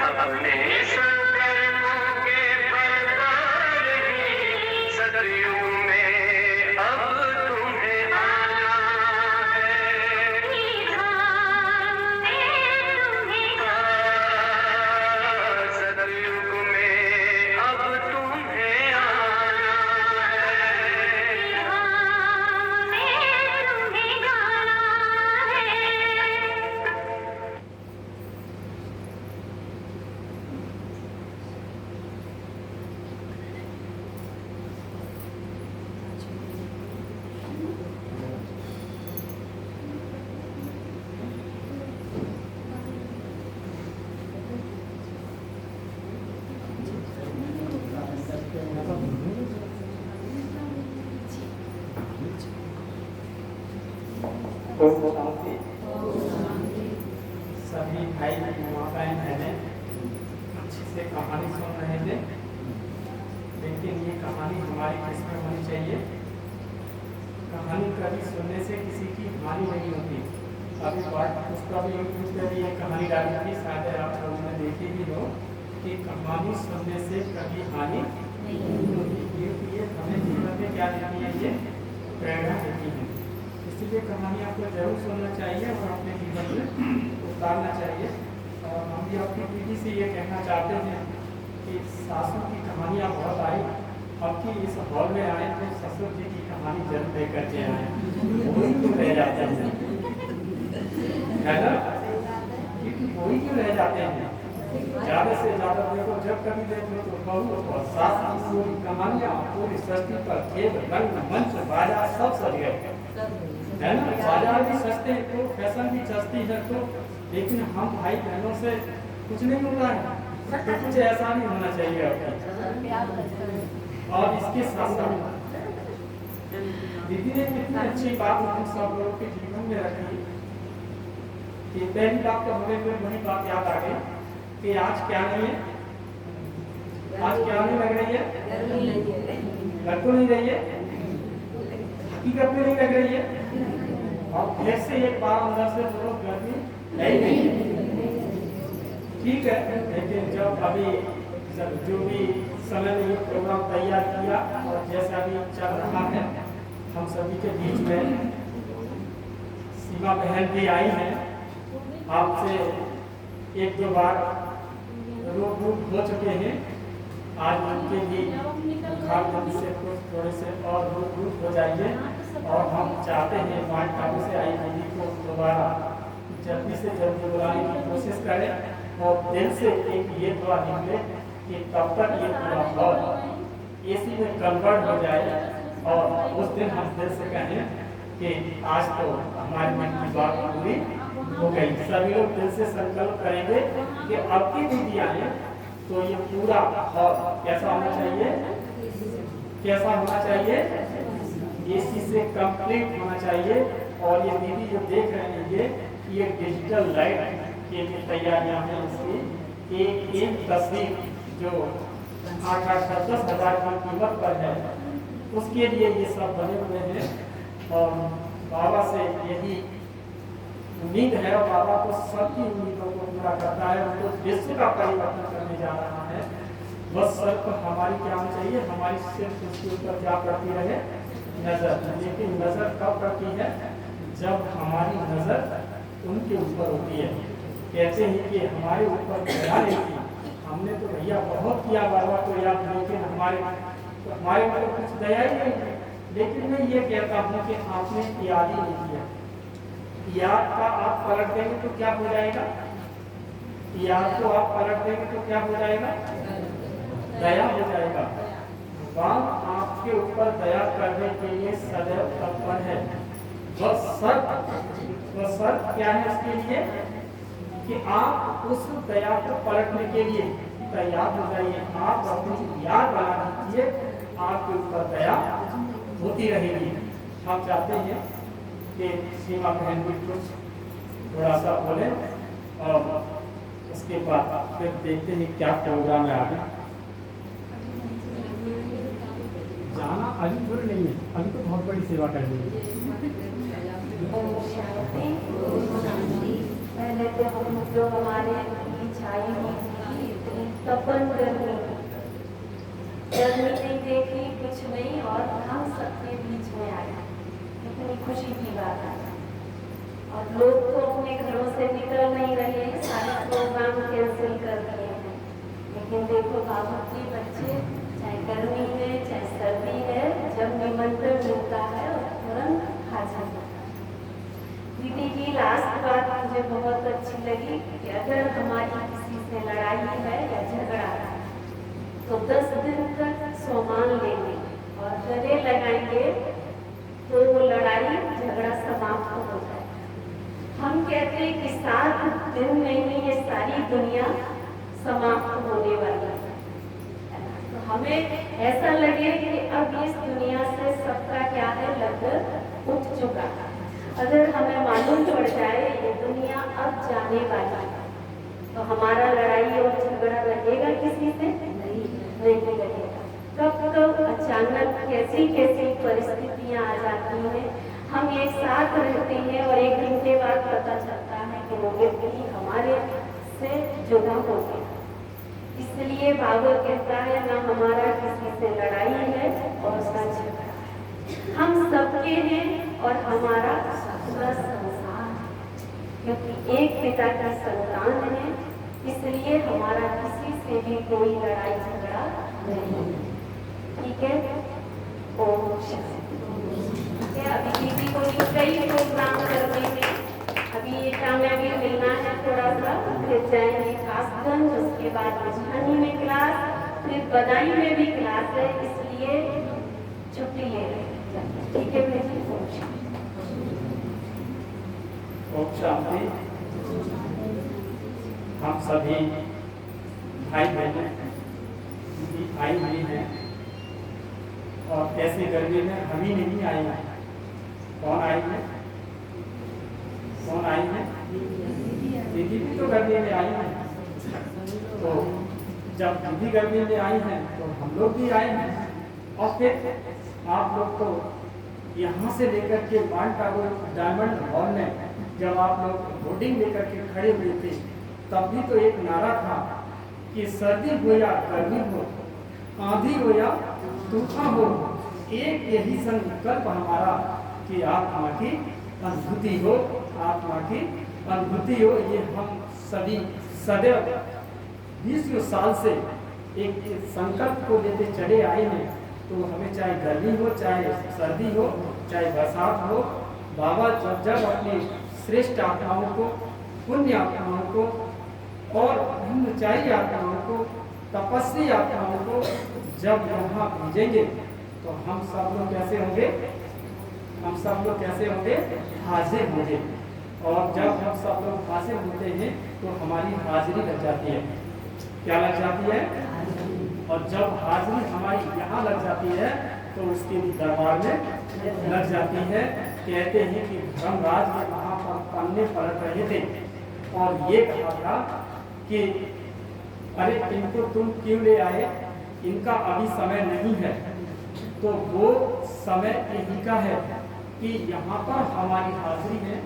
अपने कर्मों के फलदार ही सतयुग में अब तुम्हें आना है। सतयुग में अब तुम्हें आना है। ओम शांति। सभी भाई माताएं बहनें अच्छे से कहानी सुन रहे थे, लेकिन ये कहानी हमारी किसमें होनी चाहिए? कहानी कभी सुनने से किसी की हानि नहीं होती। अभी उसका भी यूट्यूब पर भी एक कहानी डाली थी, शायद आप लोगों ने देखी भी हो, कि कहानी सुनने से कभी हानि नहीं होती। ये हमें जीवन में क्या देती है? ये प्रेरणा देती है। इसलिए कहानी आपको जरूर सुनना चाहिए और अपने जीवन में उतारना चाहिए। और हम भी अपनी पीढ़ी से ये कहना चाहते हैं कि सासू की कहानियाँ बहुत आई, अब की इस हॉल में आए तो ससुर जी की कहानी जरूर लेकर के आए, वही क्यों रह जाते हैं, है ना? वही क्यों रह जाते हैं? ज़्यादा से ज़्यादा देखो, जब कभी देखो तो बहू और सास की पूरी कहानियाँ, पूरी सृष्टि पर खेल, रंग, मंच, बाजार सब सज गए, है ना? बाजार भी सस्ते हैं तो फैशन भी सस्ती है तो, लेकिन हम भाई बहनों से कुछ नहीं मिल रहा है, तो कुछ ऐसा नहीं होना चाहिए आपका। और इसके साथ साथ दीदी ने कितनी अच्छी बात हम सब लोगों के जीवन में रखी कि पहली बात तो हमें कोई वही बात याद आ गई कि आज क्या नहीं है, आज क्या नहीं लग रही है, लग तो नहीं रही है, हकीकत में नहीं लग रही है। और फिर से एक बार अंदर से बोलो गर्मी नहीं, ठीक है। लेकिन जब अभी जो भी समय में ये प्रोग्राम तैयार किया और जैसा भी चल रहा है, हम सभी के बीच में सीमा बहन भी आई हैं, आपसे एक दो बार रूप हो चुके हैं, आज उनके भी बुखार से कुछ थोड़े से और रूप हो जाएंगे। और हम चाहते हैं मार्च काबू से आई दीदी को दोबारा जल्दी से जल्दी बुलाने की कोशिश करें और दिल से एक ये दुआ निकले कि तब तक ये पूरा हॉल एसी में कन्वर्ट हो जाए और उस दिन हम दिल से कहें कि आज तो हमारे मन की बात पूरी हो गई। सभी लोग दिल से संकल्प करेंगे कि अब की दीदी आए तो ये पूरा हॉल कैसा होना चाहिए, कैसा होना चाहिए, एसी से कंप्लीट होना चाहिए। और ये दीदी जो देख रहे हैं ये डिजिटल लाइट के लिए तैयारियां हैं। इसकी एक तस्वीर जो 8-10 हज़ार की कीमत पर है, उसके लिए ये सब बने हुए हैं। और बाबा से यही उम्मीद है और बाबा तो सबकी उम्मीदों को पूरा करता है, उनको विश्व का परिवर्तन करने जा रहा है। बस सिर्फ हमारी क्या होनी चाहिए, हमारी सिर्फ उसके ऊपर क्या पड़ती रहे, नजर। लेकिन नजर कब पड़ती है, जब हमारी नजर उनके ऊपर होती है। कहते हैं कि हमारे ऊपर दया नहीं की, हमने तो भैया बहुत किया बाबा को याद, लेकिन हमारे ऊपर कुछ दया ही नहीं। लेकिन मैं ये कहता हूँ कि आपने याद ही नहीं किया। याद का आप पलट देंगे तो क्या हो जाएगा, याद को आप पलट देंगे तो क्या हो जाएगा, दया हो जाएगा। भगवान आपके ऊपर दया करने के लिए सदैव तत्पर है। बस शर्त क्या है उसके लिए कि आप उस दया को पलटने के लिए तैयार हो जाइए। आप अपनी याद बना दीजिए, आपके ऊपर दया होती रहेगी। हम चाहते हैं कि सीमा बहन भी कुछ थोड़ा सा बोले और उसके बाद फिर देखते हैं क्या प्रोग्राम है आगे। जाना अभी थोड़ी नहीं है, अभी तो बहुत बड़ी सेवा करनी है। पहले तो हम जो हमारे छाई हुई तपन गर्मी नहीं देखी कुछ नहीं और हम सबके बीच में आया। कितनी खुशी की बात है। और लोग तो अपने घरों से निकल नहीं रहे हैं, सारे प्रोग्राम कैंसिल कर दिए हैं। लेकिन देखो बाबू के बच्चे चाहे गर्मी है चाहे सर्दी है, जब निमंत्रण मिलता है और तुरंत हाजिर होता है। दीदी की लास्ट बात मुझे बहुत अच्छी लगी कि अगर हमारी किसी से लड़ाई है या झगड़ा है तो 10 दिन तक सोमान लेंगे और गले लगाएंगे तो वो लड़ाई झगड़ा समाप्त हो जाए। हम कहते हैं कि 7 दिन में ही ये सारी दुनिया समाप्त होने वाली है। तो हमें ऐसा लगे कि अब इस दुनिया से सबका क्या है, लगभग उठ चुका है। अगर हमें मालूम पड़ जाए ये दुनिया अब जाने वाली है तो हमारा लड़ाई और झगड़ा रहेगा किसी से? नहीं रहेगा। कब अचानक कैसी कैसी परिस्थितियां आ जाती हैं, हम एक साथ रहते हैं और एक दिन के बाद पता चलता है कि वो व्यक्ति हमारे से जुदा हो गया। इसलिए बाबा कहता है ना हमारा किसी से लड़ाई है और उसका झगड़ा, हम सबके हैं और हमारा पूरा संसार, क्योंकि एक पिता का संतान है, इसलिए हमारा किसी से भी कोई लड़ाई झगड़ा नहीं। ठीक है, ओम शांति। अभी दीदी को कई प्रोग्राम करने हैं, अभी एटा में भी मिलना है थोड़ा सा, फिर जाएंगे कासगंज, उसके बाद मझानी में क्लास, फिर बदाई में भी क्लास है, इसलिए छुट्टी ले रहे हैं। ठीक है बेटी, ओम शांति। हम सभी भाई बहन आई हुई हैं और ऐसे गर्मी में हम ही नहीं आए हैं। कौन आई है? कौन आई है? दीदी भी तो गर्मी में आई है। तो जब दीदी गर्मी में आई हैं तो हम लोग भी आए हैं। और फिर आप लोग तो यहाँ से लेकर के मान टावर डायमंड हॉल में जब आप लोग बोर्डिंग लेकर के खड़े हुए थे तब भी तो एक नारा था कि सर्दी हो या गर्मी हो, आंधी हो या तूफान हो, एक यही संकल्प हमारा कि आत्मा की अनुभूति हो, आत्मा की अनुभूति हो। ये हम सभी सदैव 20 साल से एक संकल्प को लेते चले आए हैं। तो हमें चाहे गर्मी हो, चाहे सर्दी हो, चाहे बरसात हो, बाबा जब अपनी श्रेष्ठ आत्माओं को, पुण्य आत्माओं को और ब्रह्मचारी आत्माओं को, तपस्वी आत्माओं को जब यहाँ भेजेंगे तो हम सब लोग कैसे होंगे? हम सब लोग कैसे होंगे? हाजिर होंगे। और जब हम सब लोग हाजिर होते हैं तो हमारी हाजिरी लग जाती है। क्या लग जाती है? और जब हाजिरी हमारी यहाँ लग जाती है तो उसके दरबार में लग जाती है। कहते हैं कि धर्मराज के वहाँ पर पन्ने पलट रहे थे और ये कहा था कि अरे इनको तुम क्यों ले आए, इनका अभी समय नहीं है। तो वो समय यही का है कि यहाँ पर हमारी हाजिरी है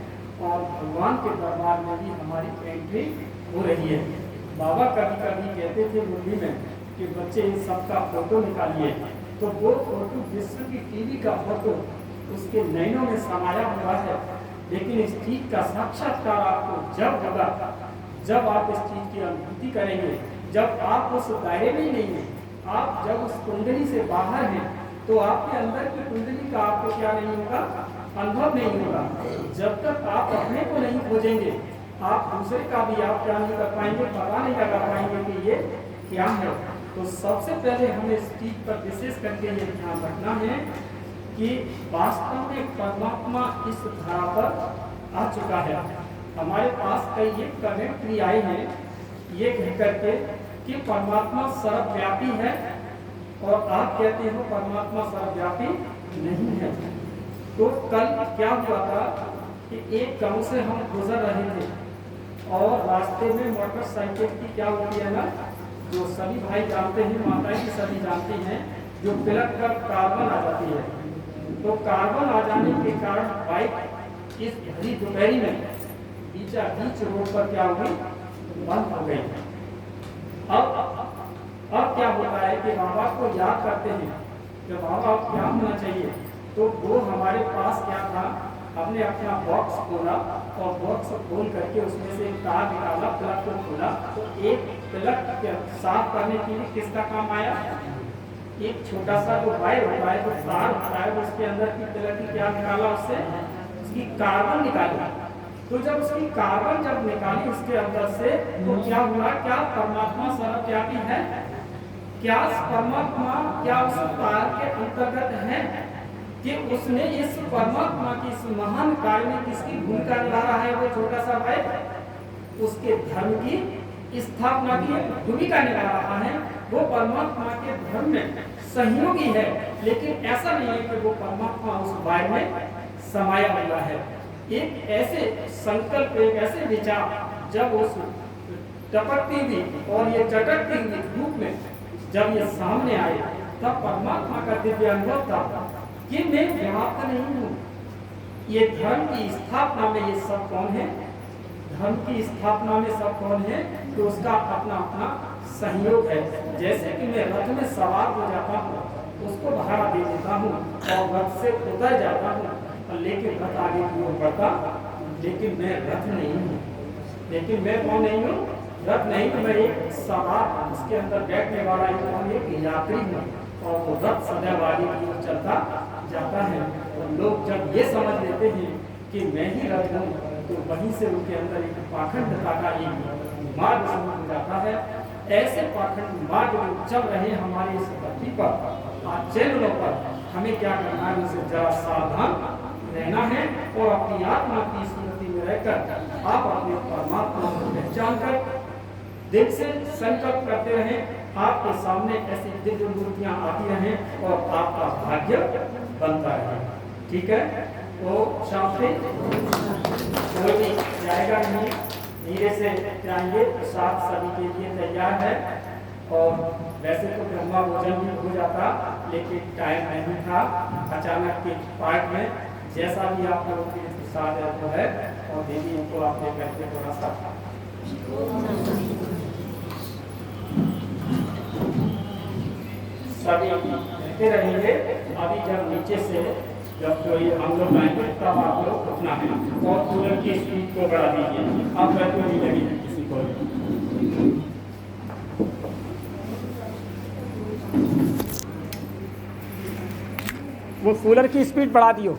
और भगवान के दरबार में भी हमारी एंट्री हो रही है। बाबा कभी कभी कहते थे मुरली में कि बच्चे इन सबका फोटो निकालिए, तो वो फोटो विश्व की टीवी का फोटो उसके नैनों में समाया हुआ है। लेकिन इस चीज का साक्षात्कार आपको जब होगा, जब आप इस चीज की अनुभूति करेंगे, जब आप उस दायरे में नहीं हैं, आप जब उस कुंडली से बाहर हैं, तो आपके अंदर की कुंडली का आपको क्या नहीं होगा? अनुभव नहीं होगा। जब तक आप अपने को नहीं खोजेंगे, आप दूसरे का भी आप क्या नहीं कर पाएंगे, पता नहीं लगा पाएंगे कि ये क्या है। तो सबसे पहले हमें इस चीज पर विशेष करके ये ध्यान रखना है कि वास्तव में परमात्मा इस धरा पर आ चुका है। हमारे पास कई ये कमेंट्री आए हैं ये कह करके कि परमात्मा सर्वव्यापी है और आप कहते हो परमात्मा सर्वव्यापी नहीं है। तो कल क्या हुआ था कि एक गांव से हम गुजर रहे थे और रास्ते में मोटरसाइकिल की क्या होती है ना, जो सभी भाई जानते हैं, माताएं भी सभी जानती हैं, जो पिलक कर कार्बन आ जाती है। तो कार्बन आ जाने के कारण बाइक इस भरी दोपहरी में बीच रोड पर क्या हो गई? बंद हो गई। अब होता है कि माँ बाप को याद करते हैं, जब माँ बाप क्या होना चाहिए, तो वो हमारे पास क्या था, हमने अपना बॉक्स खोला और बॉक्स खोल करके उसमें से एक तार निकाला, प्लग को खोला, तो एक प्लग साफ करने के लिए किसका काम आया, एक छोटा सा जो वायर होता है, जो तार होता है, उसके अंदर की प्लग की क्या निकाला, उससे उसकी कार्बन निकाली। तो जब उसकी कार्बन जब निकाली उसके अंदर से, तो क्या हुआ, क्या परमात्मा सर्वव्यापी है, क्या परमात्मा क्या उस तार के अंतर्गत है कि उसने इस परमात्मा की इस महान कार्य में किसकी भूमिका निभा रहा है, वो छोटा सा भाई उसके धर्म की स्थापना की भूमिका निभा रहा है। वो परमात्मा के धर्म में सहयोगी है, लेकिन ऐसा नहीं है कि वो परमात्मा उस भाई में समाया हुआ है। एक ऐसे संकल्प, एक ऐसे विचार जब उस टपकती हुई और ये चटकती हुई रूप में जब ये सामने आए, तब परमात्मा का दिव्य अनुभव था कि मैं व्याप्त नहीं हूँ। ये धर्म की स्थापना में ये सब कौन है, धर्म की स्थापना में सब कौन है, तो उसका अपना अपना सहयोग है। जैसे कि मैं रथ में सवार हो जाता हूँ, उसको भाड़ा दे देता हूँ और रथ से उतर जाता हूँ, लेकिन रथ आगे की ओर बढ़ता, लेकिन मैं रथ नहीं हूँ। लेकिन मैं कौन नहीं हूँ, रथ नहीं, तो मैं एक सवार, उसके अंदर बैठने वाला एक यात्री हूँ और वो रथ सदैव आगे की ओर चलता जाता है। और लोग जब ये समझ लेते हैं कि मैं ही रथ हूँ, तो वहीं से उनके अंदर एक पाखंडता का एक मार्ग शुरू हो जाता है। ऐसे पाखंड मार्ग चल रहे हमारे इस धरती पर, चैनलों पर, हमें क्या करना है, उनसे जरा सावधान रहना है और अपनी आत्मा की स्मृति में रहकर आप अपने परमात्मा को पहचान कर दिल से संकल्प करते रहें। आपके सामने ऐसी दिव्य मूर्तियां आती रहें और आपका भाग्य बनता रहे। ठीक है, तो शांति, कोई भी जाएगा नहीं, धीरे से जाएंगे, प्रसाद सभी के लिए तैयार है। और वैसे तो ब्रह्मा भोजन भी हो जाता, लेकिन टाइम नहीं था, अचानक के पार्ट में जैसा भी आप लोगों के प्रसाद है वो है, और दीदी इनको आप ले करके थोड़ा सा सभी कहते रहेंगे। अभी जब नीचे से जब कोई हम लोग आएंगे तब आप लोग उठना है और कूलर की स्पीड को बढ़ा दीजिए। आप घर को नहीं लगी किसी को। वो कूलर की स्पीड बढ़ा दियो।